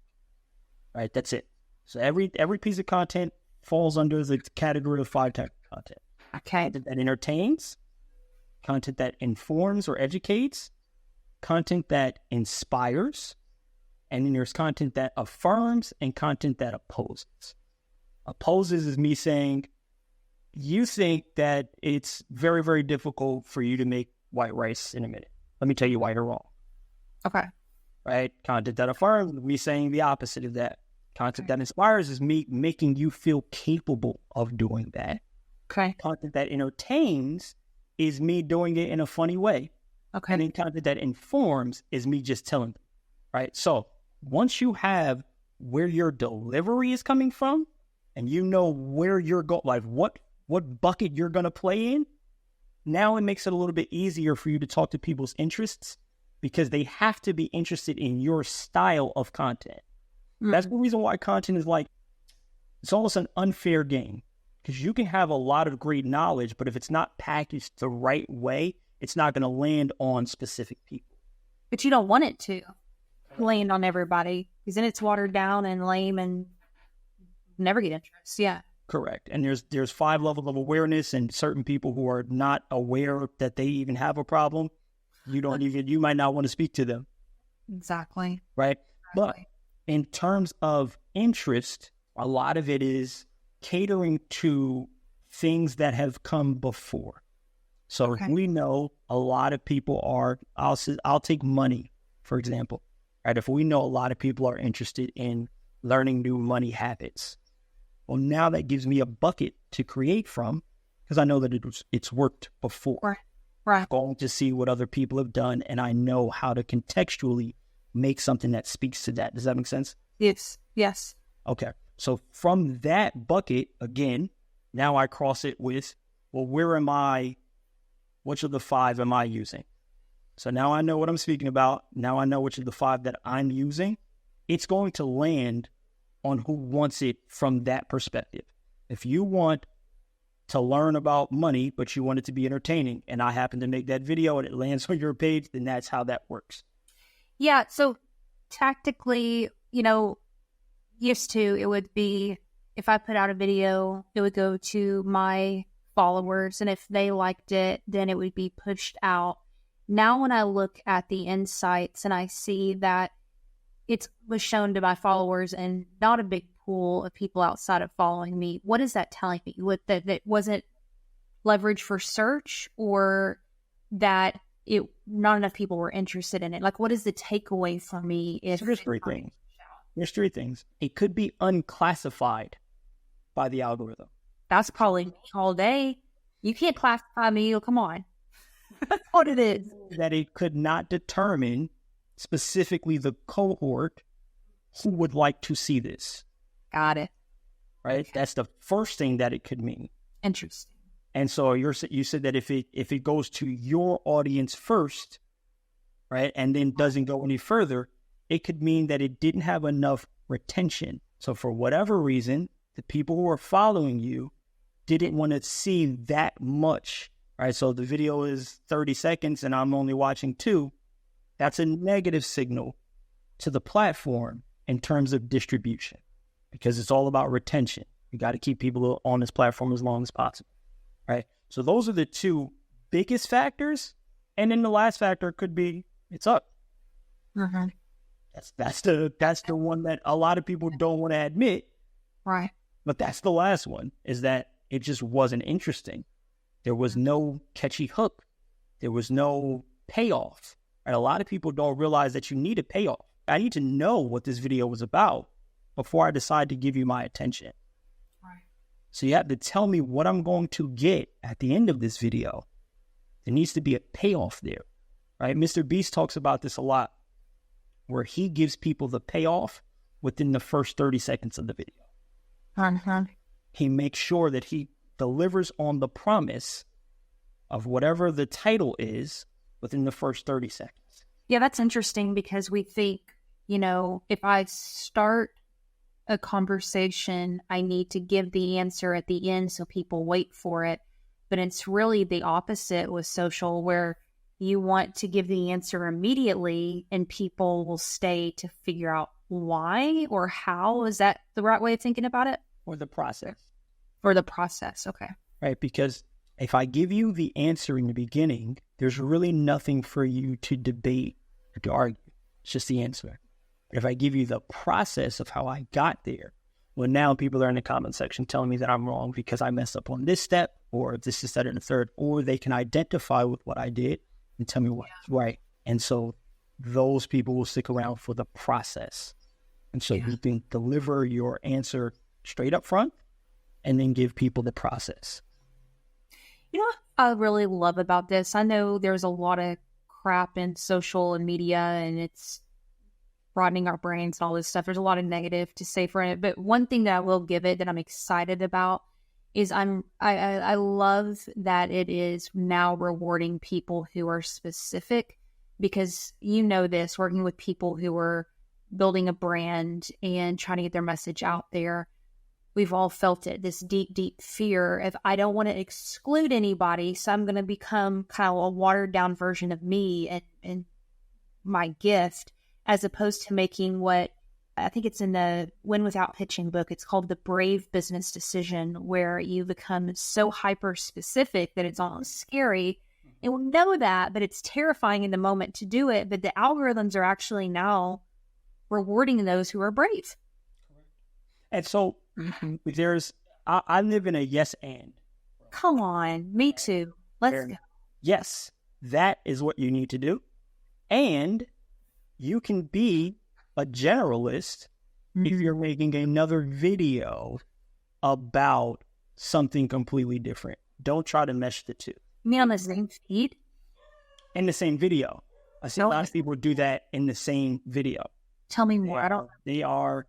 Right? That's it. So every piece of content falls under the category of 5 types of content. Okay. Content that entertains, content that informs or educates, content that inspires, and then there's content that affirms and content that opposes. Opposes is me saying, you think that it's very, very difficult for you to make white rice in a minute. Let me tell you why you're wrong. Okay. Right? Content that affirms, me saying the opposite of that. Content that inspires is me making you feel capable of doing that. Okay. Content that entertains is me doing it in a funny way. Okay. And then content that informs is me just telling them, right? So once you have where your delivery is coming from and you know where you're going, like what bucket you're going to play in, now it makes it a little bit easier for you to talk to people's interests because they have to be interested in your style of content. That's the reason why content is like, it's almost an unfair game because you can have a lot of great knowledge, but if it's not packaged the right way, it's not going to land on specific people. But you don't want it to land on everybody because then it's watered down and lame and never get interest. Yeah. Correct. And there's 5 levels of awareness, and certain people who are not aware that they even have a problem, you might not want to speak to them. Exactly. Right. But in terms of interest, a lot of it is catering to things that have come before. So we know a lot of people are, I'll take money, for example, right? If we know a lot of people are interested in learning new money habits, well, now that gives me a bucket to create from because I know that it's worked before. Right. I'm going to see what other people have done, and I know how to contextually make something that speaks to that. Does that make sense? Yes. Okay. So from that bucket, again, now I cross it with, well, which of the 5 am I using? So now I know what I'm speaking about. Now I know which of the 5 that I'm using. It's going to land on who wants it from that perspective. If you want to learn about money, but you want it to be entertaining, and I happen to make that video and it lands on your page, then that's how that works. Yeah. So tactically, used to, it would be, if I put out a video, it would go to my followers, and if they liked it, then it would be pushed out. Now, when I look at the insights and I see that it was shown to my followers and not a big pool of people outside of following me, what is that telling me? That wasn't leverage for search, or that not enough people were interested in it? Like, what is the takeaway for me? There's 3 things. There's 3 things. It could be unclassified by the algorithm. That's probably me all day. You can't classify me. Oh, come on. That's what it is. That it could not determine specifically the cohort who would like to see this. Got it. Right? Okay. That's the first thing that it could mean. Interesting. And so you said that if it goes to your audience first, right, and then doesn't go any further, it could mean that it didn't have enough retention. So for whatever reason, the people who are following you didn't want to see that much, right? So the video is 30 seconds and I'm only watching 2. That's a negative signal to the platform in terms of distribution, because it's all about retention. You got to keep people on this platform as long as possible, right? So those are the 2 biggest factors. And then the last factor could be it's up. Mm-hmm. That's the one that a lot of people don't want to admit. Right. But that's the last one, is that it just wasn't interesting. There was no catchy hook. There was no payoff. And a lot of people don't realize that you need a payoff. I need to know what this video was about before I decide to give you my attention. Right. So you have to tell me what I'm going to get at the end of this video. There needs to be a payoff there, right? Mr. Beast talks about this a lot, where he gives people the payoff within the first 30 seconds of the video. Uh-huh. He makes sure that he delivers on the promise of whatever the title is within the first 30 seconds. Yeah, that's interesting, because we think, if I start a conversation, I need to give the answer at the end so people wait for it. But it's really the opposite with social, where you want to give the answer immediately and people will stay to figure out why or how. Is that the right way of thinking about it? Or the process. Or the process, okay. Right, because if I give you the answer in the beginning, there's really nothing for you to debate or to argue. It's just the answer. But if I give you the process of how I got there, well, now people are in the comment section telling me that I'm wrong because I messed up on this step, or this is that and the third, or they can identify with what I did and tell me what's right. And so those people will stick around for the process. And so you can deliver your answer straight up front and then give people the process. You know what I really love about this? I know there's a lot of crap in social and media, and it's broadening our brains and all this stuff. There's a lot of negative to say for it. But one thing that I will give it that I'm excited about is I love that it is now rewarding people who are specific, because this, working with people who are building a brand and trying to get their message out there. We've all felt it, this deep, deep fear of, I don't want to exclude anybody, so I'm going to become kind of a watered down version of me and my gift, as opposed to making what I think it's in the Win Without Pitching book. It's called The Brave Business Decision, where you become so hyper specific that it's almost scary. And we know that, but it's terrifying in the moment to do it. But the algorithms are actually now rewarding those who are brave. And so I live in a yes and. Come on, me too. Let's go. Yes, that is what you need to do. And you can be a generalist if you're making another video about something completely different. Don't try to mesh the two. You mean on the same feed? In the same video. I see a lot of people do that in the same video. Tell me more.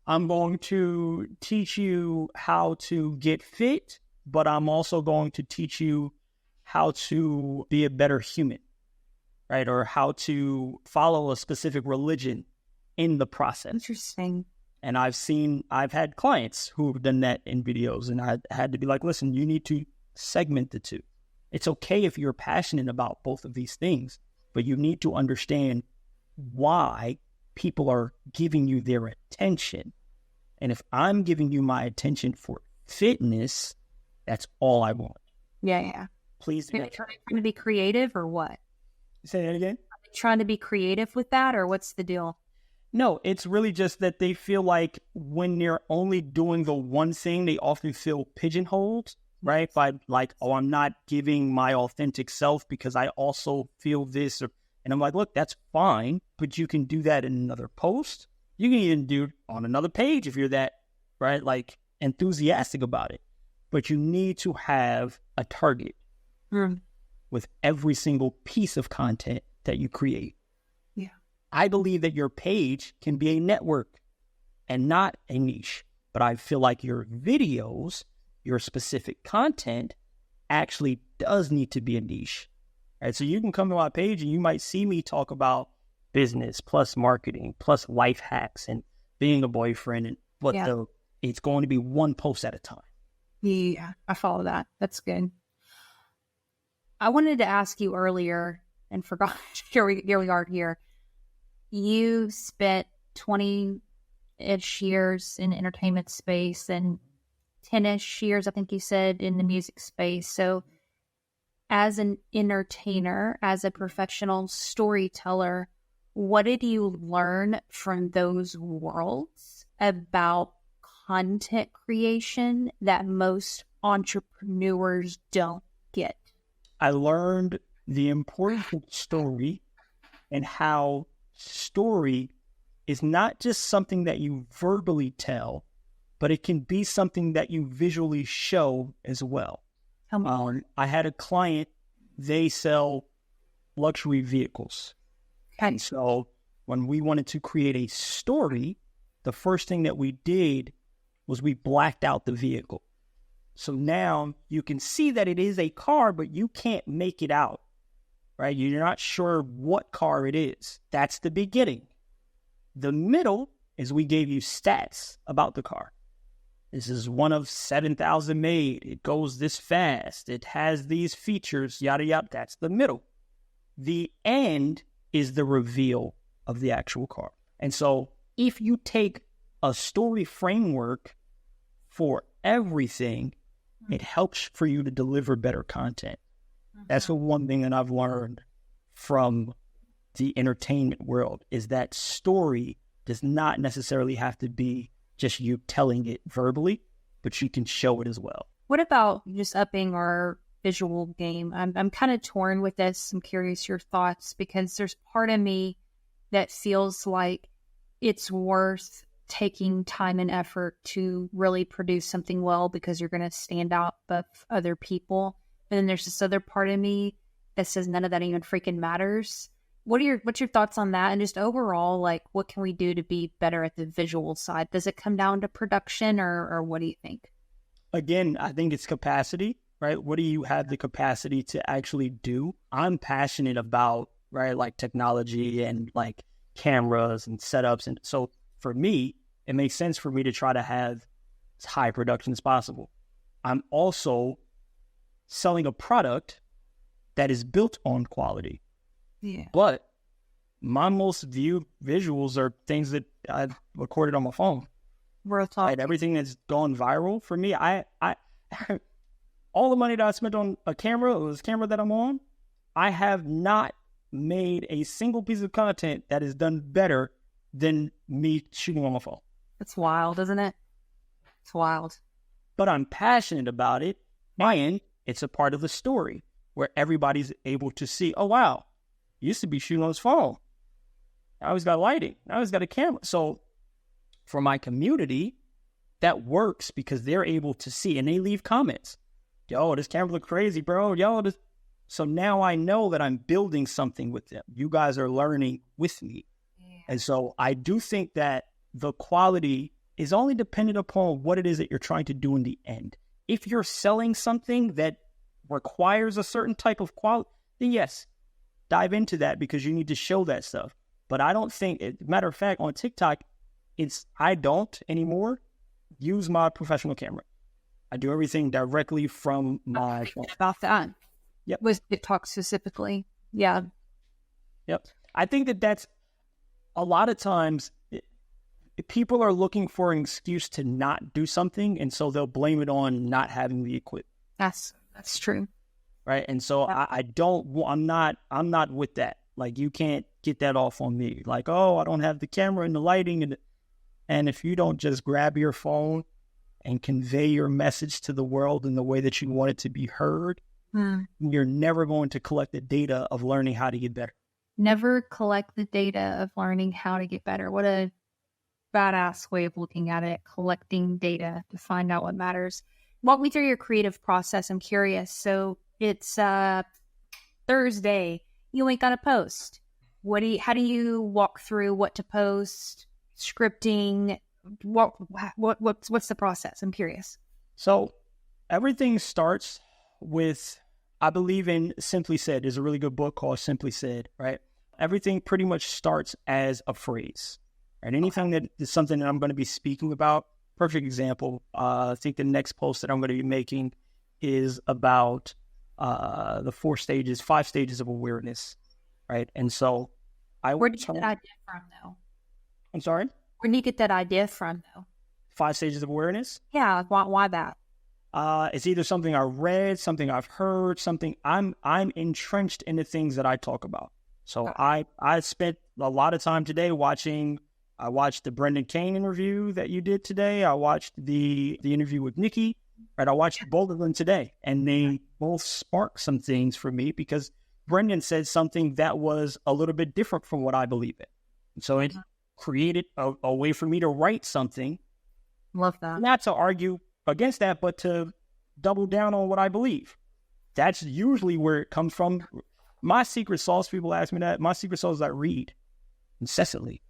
I'm going to teach you how to get fit, but I'm also going to teach you how to be a better human, right? Or how to follow a specific religion in the process. Interesting. And I've had clients who've done that in videos, and I had to be like, listen, you need to segment the two. It's okay if you're passionate about both of these things, but you need to understand why people are giving you their attention. And if I'm giving you my attention for fitness, that's all I want. Yeah. Please do. Are they trying to be creative or what? Say that again? Are they trying to be creative with that, or what's the deal? No, it's really just that they feel like when they're only doing the one thing, they often feel pigeonholed, right? By like, oh, I'm not giving my authentic self because I also feel this. And I'm like, look, that's fine, but you can do that in another post. You can even do it on another page if you're that, right, like enthusiastic about it. But you need to have a target. with every single piece of content that you create. Yeah. I believe that your page can be a network and not a niche. But I feel like your videos, your specific content actually does need to be a niche. Right? So you can come to my page and you might see me talk about business plus marketing plus life hacks and being a boyfriend, and it's going to be one post at a time. Yeah, I follow that. That's good. I wanted to ask you earlier and forgot. Here we are here. You spent 20-ish years in the entertainment space and 10-ish years, I think you said, in the music space. So as an entertainer, as a professional storyteller, what did you learn from those worlds about content creation that most entrepreneurs don't get? I learned the importance of story and how story is not just something that you verbally tell, but it can be something that you visually show as well. I had a client, they sell luxury vehicles. Okay. And so when we wanted to create a story, the first thing that we did was we blacked out the vehicle. So now you can see that it is a car, but you can't make it out, right? You're not sure what car it is. That's the beginning. The middle is we gave you stats about the car. This is one of 7,000 made. It goes this fast. It has these features, yada, yada. That's the middle. The end is the reveal of the actual car. And so if you take a story framework for everything, it helps for you to deliver better content. That's the one thing that I've learned from the entertainment world, is that story does not necessarily have to be just you telling it verbally, but you can show it as well. What about just upping our visual game? I'm kind of torn with this. I'm curious your thoughts, because there's part of me that feels like it's worth taking time and effort to really produce something well because you're going to stand out above other people. And then there's this other part of me that says none of that even freaking matters. What's your thoughts on that? And just overall, like, what can we do to be better at the visual side? Does it come down to production, or what do you think? Again, I think it's capacity, right? What do you have the capacity to actually do? I'm passionate about, right, like technology and like cameras and setups. And so for me, it makes sense for me to try to have as high production as possible. I'm also selling a product that is built on quality. Yeah. But my most viewed visuals are things that I recorded on my phone. Right? Everything that's gone viral for me, I all the money that I spent on a camera, or this camera that I'm on, I have not made a single piece of content that is done better than me shooting on my phone. It's wild, isn't it? It's wild. But I'm passionate about it, and it's a part of the story where everybody's able to see, oh, wow, he used to be shooting on his phone. Now he's got lighting. Now he's got a camera. So for my community, that works because they're able to see, and they leave comments. Yo, this camera look crazy, bro. Yo, this. So now I know that I'm building something with them. You guys are learning with me. Yeah. And so I do think that the quality is only dependent upon what it is that you're trying to do in the end. If you're selling something that requires a certain type of quality, then yes, dive into that because you need to show that stuff. But I don't think, matter of fact, on TikTok, I don't anymore use my professional camera. I do everything directly from my phone. About that. Yep. With TikTok specifically. Yeah. Yep. I think that's a lot of times people are looking for an excuse to not do something, and so they'll blame it on not having the equipment. That's true. Right. And so yeah. I'm not with that. Like, you can't get that off on me. Like, oh, I don't have the camera and the lighting. And if you don't just grab your phone and convey your message to the world in the way that you want it to be heard, you're never going to collect the data of learning how to get better. Never collect the data of learning how to get better. What a badass way of looking at it, collecting data to find out what matters. Walk me through your creative process. I'm curious. So it's Thursday, you ain't got to post. How do you walk through what to post, scripting? What's the process? I'm curious. So everything starts with, I believe in Simply Said. There's a really good book called Simply Said, right? Everything pretty much starts as a phrase, right? Anything that is something that I'm going to be speaking about. Perfect example. I think the next post that I'm going to be making is about the 5 stages of awareness, right? And so where did you get that idea from, though? I'm sorry? Where did you get that idea from, though? 5 stages of awareness? Yeah, why that? It's either something I read, something I've heard, something I'm entrenched in the things that I talk about. So I spent a lot of time today I watched the Brendan Kane interview that you did today. I watched the interview with Nikki, right? I watched both of them today, and they both sparked some things for me because Brendan said something that was a little bit different from what I believe in. And so it created a way for me to write something. Love that. Not to argue against that, but to double down on what I believe. That's usually where it comes from. My secret sauce, people ask me that. My secret sauce is I read incessantly,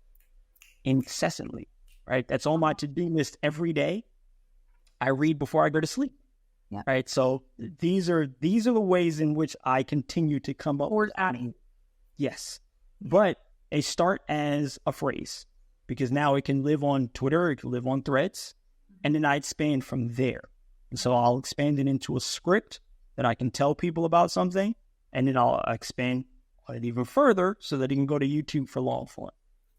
right? That's on my to-do list every day. I read before I go to sleep, right? So these are the ways in which I continue to come up with adding. Yes, but they start as a phrase because now it can live on Twitter, it can live on Threads, and then I expand from there. And so I'll expand it into a script that I can tell people about something, and then I'll expand on it even further so that it can go to YouTube for long form.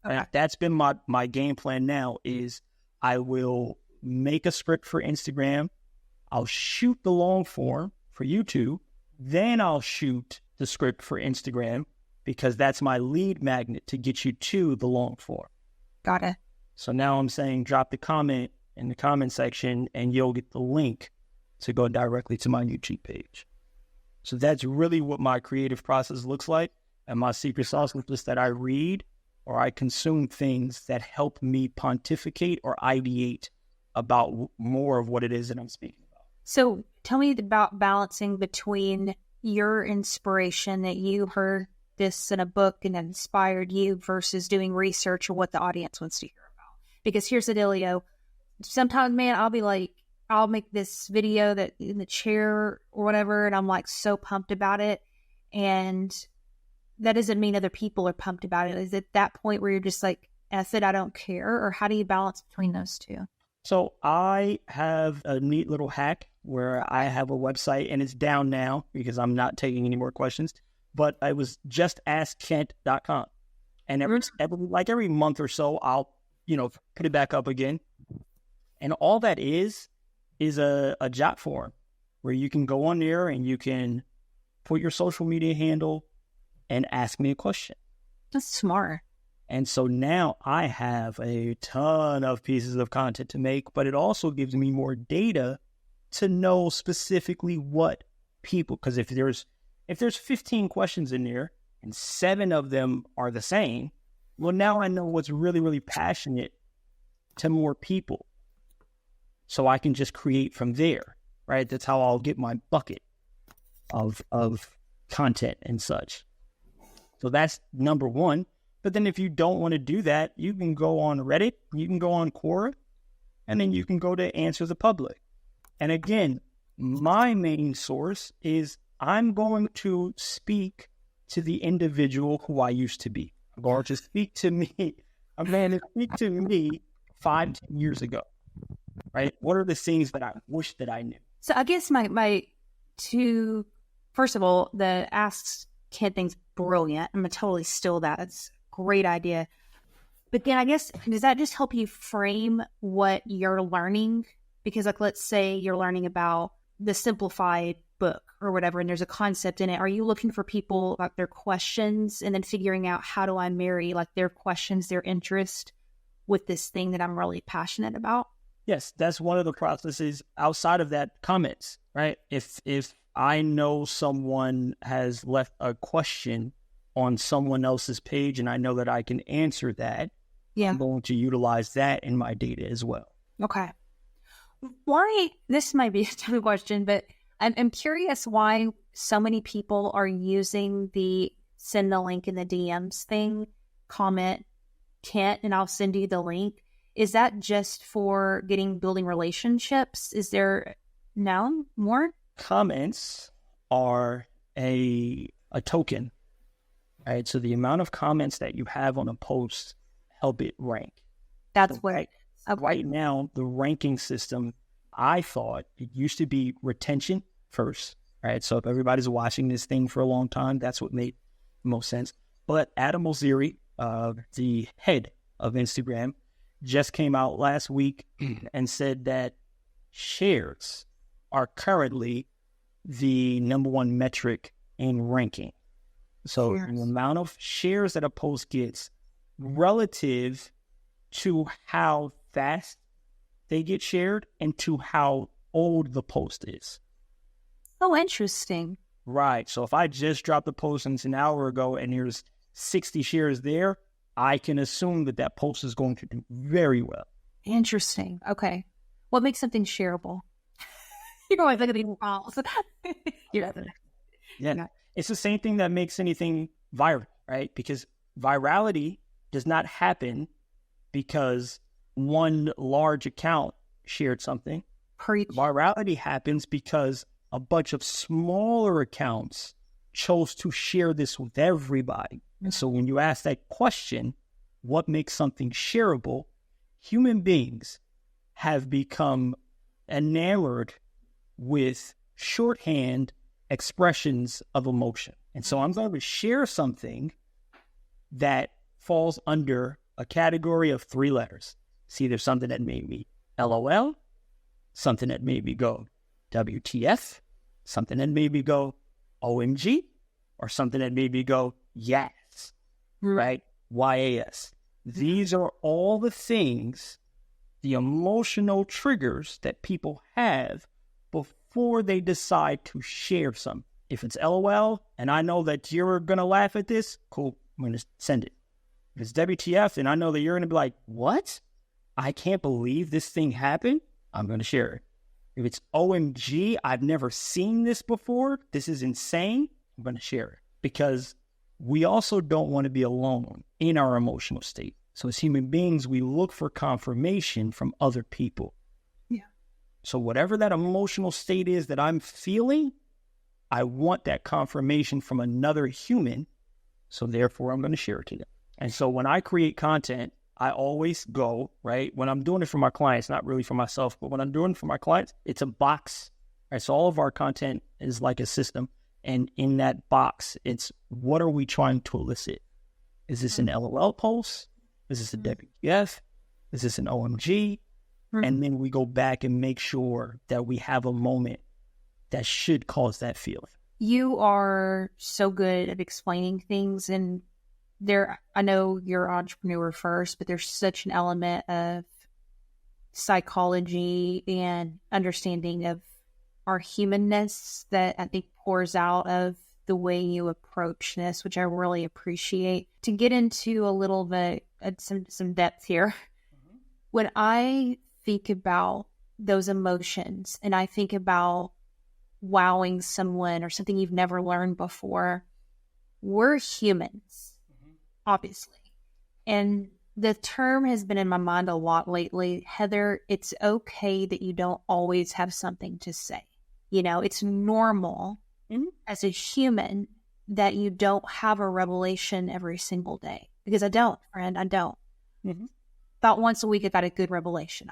Okay. That's been my game plan now is I will make a script for Instagram. I'll shoot the long form for YouTube. Then I'll shoot the script for Instagram because that's my lead magnet to get you to the long form. Got it. So now I'm saying drop the comment in the comment section and you'll get the link to go directly to my YouTube page. So that's really what my creative process looks like. And my secret sauce is just that I read or I consume things that help me pontificate or ideate about more of what it is that I'm speaking about. So tell me about balancing between your inspiration that you heard this in a book and it inspired you versus doing research or what the audience wants to hear about. Because here's the dealio. Sometimes, man, I'll be like, I'll make this video that in the chair or whatever, and I'm like so pumped about it. And that doesn't mean other people are pumped about it. Is it that point where you're just like, F it, I don't care? Or how do you balance between those two? So I have a neat little hack where I have a website and it's down now because I'm not taking any more questions, but it was justaskKent.com. And every month or so, I'll, put it back up again. And all that is a jot form where you can go on there and you can put your social media handle and ask me a question. That's smart. And so now I have a ton of pieces of content to make, but it also gives me more data to know specifically what people, because if there's 15 questions in there and 7 of them are the same, well, now I know what's really, really passionate to more people. So I can just create from there, right? That's how I'll get my bucket of content and such. So that's number one. But then if you don't want to do that, you can go on Reddit, you can go on Quora, and then you can go to Answer the Public. And again, my main source is I'm going to speak to the individual who I used to be. I'm going to speak to me. I'm going to speak to me 5-10 years ago, right? What are the things that I wish that I knew? So I guess my two, first of all, the Ask Kent thing's brilliant. I'm going to totally steal that. It's a great idea. But then I guess, does that just help you frame what you're learning? Because like, let's say you're learning about the simplified book or whatever, and there's a concept in it. Are you looking for people, like their questions, and then figuring out how do I marry like their questions, their interest with this thing that I'm really passionate about? Yes, that's one of the processes outside of that comments, right? If I know someone has left a question on someone else's page and I know that I can answer that, I'm going to utilize that in my data as well. Okay. Why, this might be a stupid question, but I'm curious why so many people are using the send the link in the DMs thing, comment Kent, and I'll send you the link. Is that just for building relationships? Is there now more? Comments are a token, right? So the amount of comments that you have on a post help it rank. That's So what. Okay. Right now, the ranking system, I thought it used to be retention first, right? So if everybody's watching this thing for a long time, that's what made most sense. But Adam Mosseri, the head of Instagram, just came out last week and said that shares are currently the number one metric in ranking. So the amount of shares that a post gets relative to how fast they get shared and to how old the post is. Oh, interesting. Right. So if I just dropped the post an hour ago and there's 60 shares there, I can assume that that post is going to do very well. Interesting. Okay. What makes something shareable? You're always looking at these balls. Yeah. It's the same thing that makes anything viral, right? Because virality does not happen because one large account shared something. Virality happens because a bunch of smaller accounts chose to share this with everybody. And so when you ask that question, what makes something shareable, human beings have become enamored with shorthand expressions of emotion. And so I'm going to share something that falls under a category of 3 letters. It's either something that made me LOL, something that made me go WTF, something that made me go OMG, or something that made me go yes, right? YAS. These are all the things, the emotional triggers that people have before they decide to share something. If it's LOL and I know that you're going to laugh at this, cool, I'm going to send it. If it's WTF and I know that you're going to be like, what? I can't believe this thing happened, I'm going to share it. If it's OMG, I've never seen this before, this is insane, I'm going to share it. Because we also don't want to be alone in our emotional state. So as human beings, we look for confirmation from other people. Yeah. So whatever that emotional state is that I'm feeling, I want that confirmation from another human. So therefore, I'm going to share it to them. And so when I create content, I always go, right? When I'm doing it for my clients, not really for myself, but when I'm doing it for my clients, it's a box, right? So all of our content is like a system. And in that box, it's what are we trying to elicit? Is this an LOL post? Is this a WTF? Is this an OMG? And then we go back and make sure that we have a moment that should cause that feeling. You are so good at explaining things, and I know you're an entrepreneur first, but there's such an element of psychology and understanding of our humanness that I think pours out of the way you approach this, which I really appreciate. To get into a little bit, some depth here, when I think about those emotions and I think about wowing someone or something you've never learned before, we're humans, obviously. And the term has been in my mind a lot lately. Heather, it's okay that you don't always have something to say. You know, it's normal as a human that you don't have a revelation every single day. Because I don't, friend, I don't. About once a week, I got a good revelation,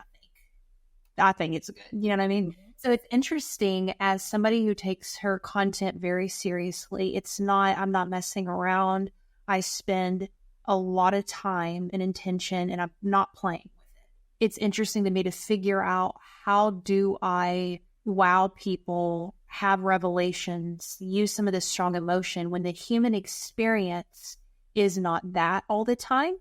I think it's good. You know what I mean? So it's interesting as somebody who takes her content very seriously. I'm not messing around. I spend a lot of time and intention, and I'm not playing with it. It's interesting to me to figure out, how do I wow people, have revelations, use some of this strong emotion when the human experience is not that all the time.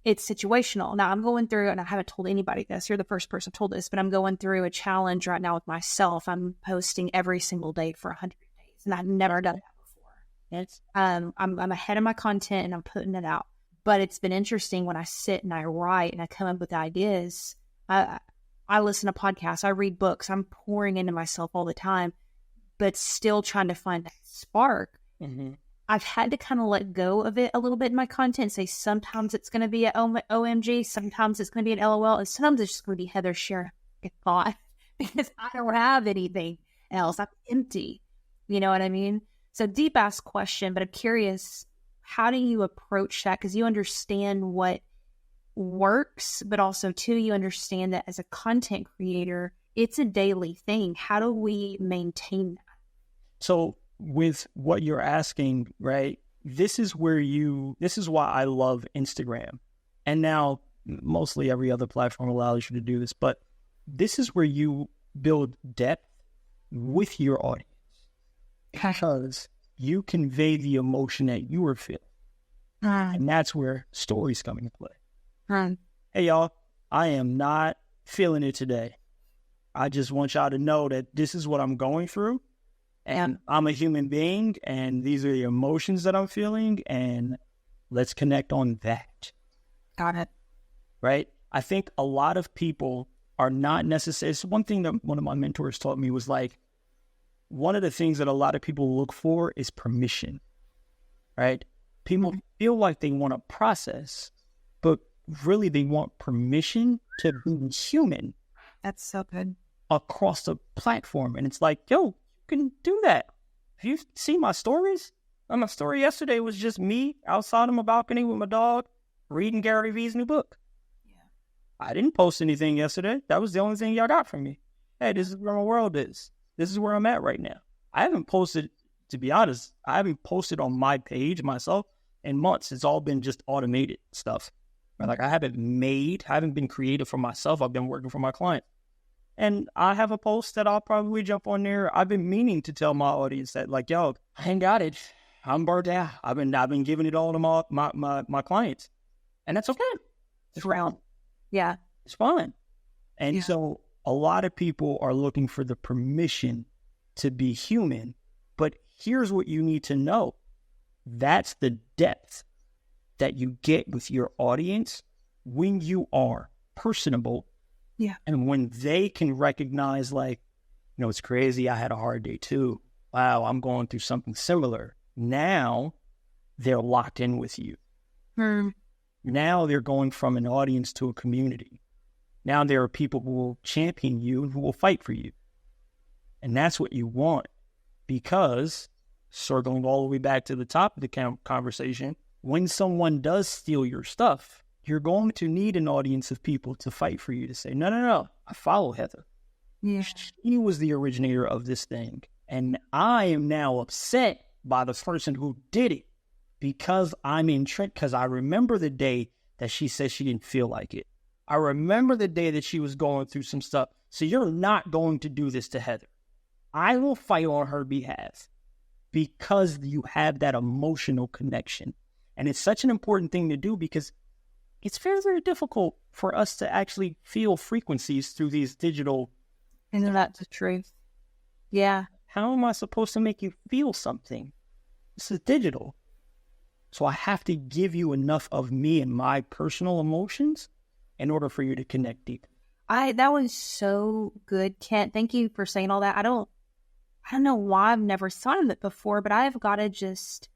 It's situational. Now I'm going through, and I haven't told anybody this, you're the first person I've told this, but I'm going through a challenge right now with myself. I'm posting every single day for 100 days, and I've never done that before. I'm ahead of my content and I'm putting it out. But it's been interesting when I sit and I write and I come up with ideas. I listen to podcasts, I read books, I'm pouring into myself all the time. but still trying to find that spark. I've had to kind of let go of it a little bit in my content. Say sometimes it's going to be an OMG, sometimes it's going to be an LOL, and sometimes it's just going to be Heather sharing a thought because I don't have anything else. I'm empty. You know what I mean? So deep ass question, but I'm curious, how do you approach that? Because you understand what works, but also too, you understand that as a content creator, it's a daily thing. How do we maintain that? So with what you're asking, right, this is why I love Instagram. And now mostly every other platform allows you to do this, but this is where you build depth with your audience because you convey the emotion that you are feeling. And that's where stories come into play. Hey, y'all, I am not feeling it today. I just want y'all to know that this is what I'm going through. And I'm a human being, and these are the emotions that I'm feeling, and let's connect on that. Got it. Right? I think a lot of people are not necessarily... It's one thing that one of my mentors taught me was like, one of the things that a lot of people look for is permission, right? People feel like they want to process, but really they want permission to be human. That's so good. Across the platform. And it's like, yo, you can do that. If you see my stories, my story yesterday was just me outside on my balcony with my dog reading Gary Vee's new book. Yeah. I didn't post anything yesterday. That was the only thing y'all got from me. Hey, this is where my world is. This is where I'm at right now. I haven't posted, to be honest, I haven't posted on my page myself in months. It's all been just automated stuff. Right? Like I haven't been creative for myself. I've been working for my client. And I have a post that I'll probably jump on there. I've been meaning to tell my audience that, like, yo, I ain't got it. I'm burnt out. I've been giving it all to my clients. And that's okay. It's fine. Yeah. It's fine. And so a lot of people are looking for the permission to be human. But here's what you need to know. That's the depth that you get with your audience when you are personable. Yeah. And when they can recognize, like, you know, it's crazy. I had a hard day too. Wow, I'm going through something similar. Now they're locked in with you. Now they're going from an audience to a community. Now there are people who will champion you and who will fight for you. And that's what you want, because circling all the way back to the top of the conversation, when someone does steal your stuff, you're going to need an audience of people to fight for you, to say, no, I follow Heather. Yeah. She was the originator of this thing. And I am now upset by the person who did it because I'm entrenched, because I remember the day that she said she didn't feel like it. I remember the day that she was going through some stuff. So you're not going to do this to Heather. I will fight on her behalf because you have that emotional connection. And it's such an important thing to do because it's very, very difficult for us to actually feel frequencies through these digital. And that's the truth. Yeah. How am I supposed to make you feel something? This is digital. So I have to give you enough of me and my personal emotions in order for you to connect deep. That was so good, Kent. Thank you for saying all that. I don't know why I've never thought of it before, but I've got to just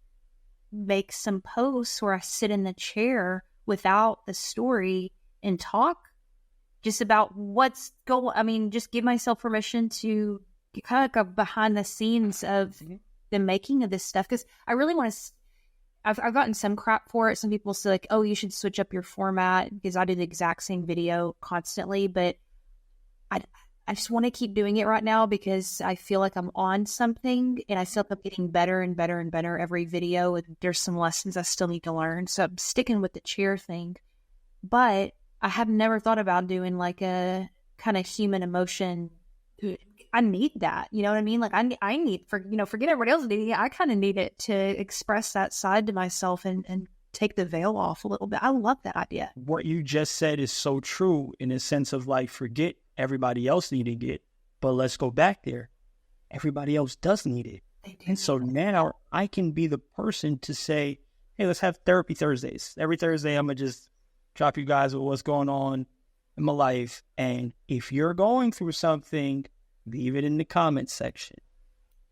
make some posts where I sit in the chair without the story and talk just about what's going. I mean, just give myself permission to get kind of like a behind the scenes of the making of this stuff. Because I really want to, I've gotten some crap for it. Some people say like, oh, you should switch up your format, because I do the exact same video constantly. But I just want to keep doing it right now because I feel like I'm on something, and I feel like I'm getting better and better and better every video. And there's some lessons I still need to learn. So I'm sticking with the chair thing. But I have never thought about doing like a kind of human emotion. I need that. You know what I mean? Like I need, forget everybody else needing it. I kind of need it to express that side to myself and take the veil off a little bit. I love that idea. What you just said is so true in a sense of like, forget everybody else needing it, but let's go back there. Everybody else does need it. And so now I can be the person to say, hey, let's have therapy Thursdays. Every Thursday, I'm going to just drop you guys with what's going on in my life. And if you're going through something, leave it in the comment section.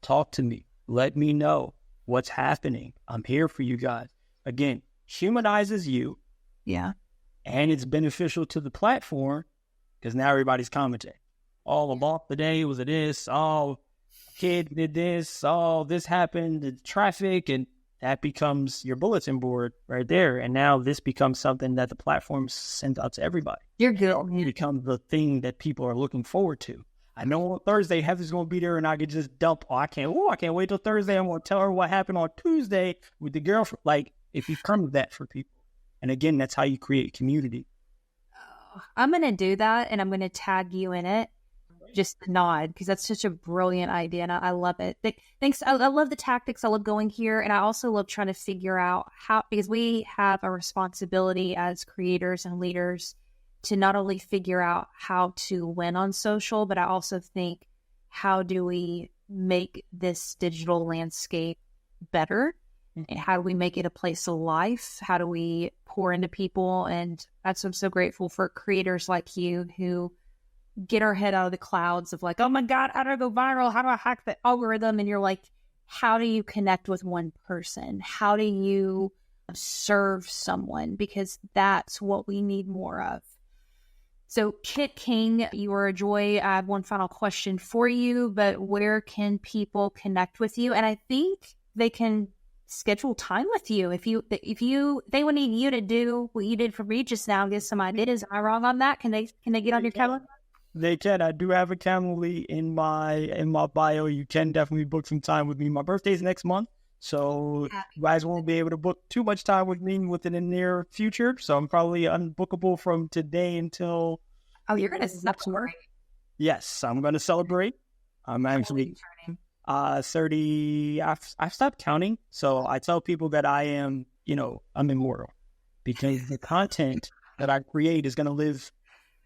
Talk to me. Let me know what's happening. I'm here for you guys. Again, humanizes you. Yeah. And it's beneficial to the platform because now everybody's commenting. Oh, the law today was this. Oh, kid did this. Oh, this happened. The traffic. And that becomes your bulletin board right there. And now this becomes something that the platform sends out to everybody. You're good. It becomes the thing that people are looking forward to. I know on Thursday, Heather's going to be there and I could just dump. I can't wait till Thursday. I'm going to tell her what happened on Tuesday with the girlfriend. Like, it becomes that for people. And again, that's how you create community. I'm going to do that and I'm going to tag you in it. Just a nod, because that's such a brilliant idea and I love it. Thanks. I love the tactics. I love going here. And I also love trying to figure out how, because we have a responsibility as creators and leaders to not only figure out how to win on social, but I also think, how do we make this digital landscape better? And how do we make it a place of life? How do we pour into people? And that's why I'm so grateful for creators like you who get our head out of the clouds of like, oh my God, how do I go viral? How do I hack the algorithm? And you're like, how do you connect with one person? How do you serve someone? Because that's what we need more of. So Kit King, you are a joy. I have one final question for you, but where can people connect with you? And I think they can schedule time with you. If they would need you to do what you did for me just now, get some ideas. Am I wrong on that? Can they get on your calendar? They can. I do have a Calendly in my bio. You can definitely book some time with me. My birthday's next month, so you guys won't be able to book too much time with me within the near future. So I'm probably unbookable from today until. Oh, you're gonna celebrate? Yes, I'm gonna celebrate. I'm actually 30. I've stopped counting, so I tell people that I am, I'm immortal because the content that I create is gonna live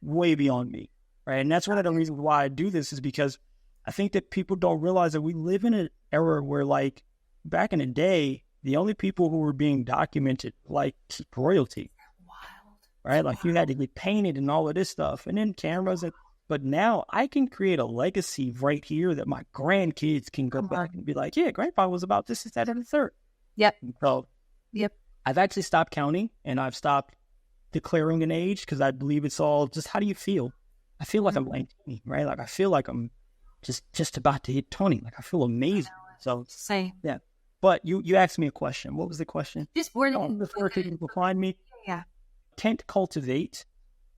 way beyond me. Right. And that's one of the reasons why I do this is because I think that people don't realize that we live in an era where, like, back in the day, the only people who were being documented, like royalty, wild, right? Like you had to get painted and all of this stuff and then cameras. But now I can create a legacy right here that my grandkids can go back and be like, yeah, grandpa was about this, that, and the third. Yep. So I've actually stopped counting and I've stopped declaring an age because I believe it's all just, how do you feel? I feel like I'm like 20, right? Like I feel like I'm just about to hit 20. Like I feel amazing. So same. Yeah. But you asked me a question. What was the question? Just where people find me. Yeah. Can't cultivate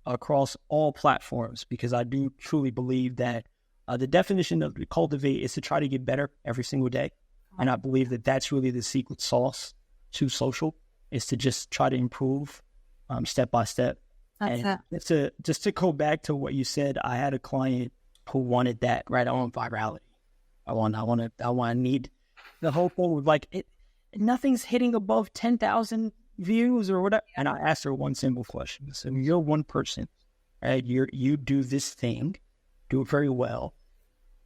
across all platforms because I do truly believe that the definition of cultivate is to try to get better every single day. And I believe that that's really the secret sauce to social, is to just try to improve step by step. And just to go back to what you said, I had a client who wanted that, right? I want virality. I need the whole thing with like nothing's hitting above 10,000 views or whatever. And I asked her one simple question. So you're one person, right? You do this thing, do it very well.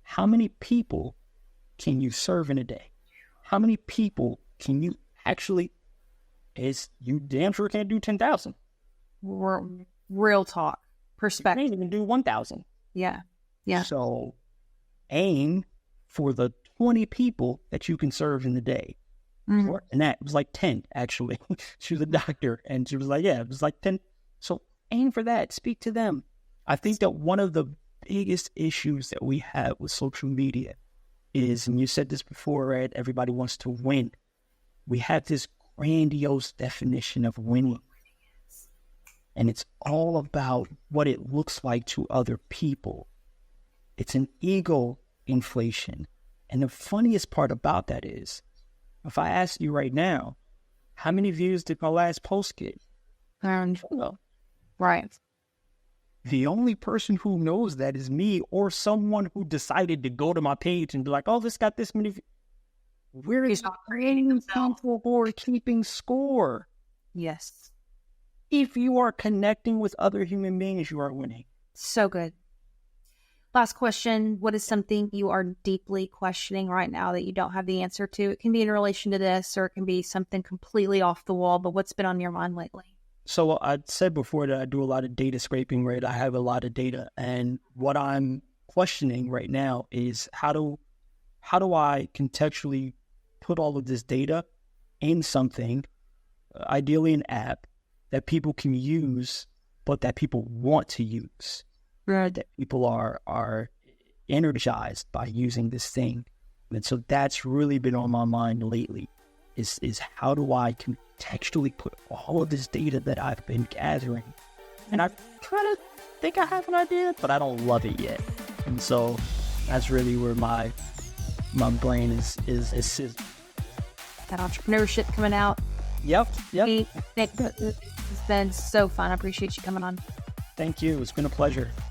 How many people can you serve in a day? How many people can you actually, you damn sure can't do 10,000. Real talk, perspective. You can't even do 1,000. Yeah. So aim for the 20 people that you can serve in the day. Mm-hmm. And that was like 10, actually. She was a doctor, and she was like, yeah, it was like 10. So aim for that. Speak to them. I think that one of the biggest issues that we have with social media is, and you said this before, right? Everybody wants to win. We have this grandiose definition of winning. And it's all about what it looks like to other people. It's an ego inflation. And the funniest part about that is, if I ask you right now, how many views did my last post get? Right. The only person who knows that is me, or someone who decided to go to my page and be like, oh, this got this many views. Where is creating people who are keeping score? Yes. If you are connecting with other human beings, you are winning. So good. Last question. What is something you are deeply questioning right now that you don't have the answer to? It can be in relation to this, or it can be something completely off the wall, but what's been on your mind lately? So I said before that I do a lot of data scraping, right? I have a lot of data. And what I'm questioning right now is how do how do I contextually put all of this data in something, ideally an app, that people can use, but that people want to use, right? That people are energized by using this thing. And so that's really been on my mind lately, is how do I contextually put all of this data that I've been gathering? And I kind of think I have an idea, but I don't love it yet. And so that's really where my brain is that entrepreneurship coming out. Yep. It's been so fun. I appreciate you coming on. Thank you. It's been a pleasure.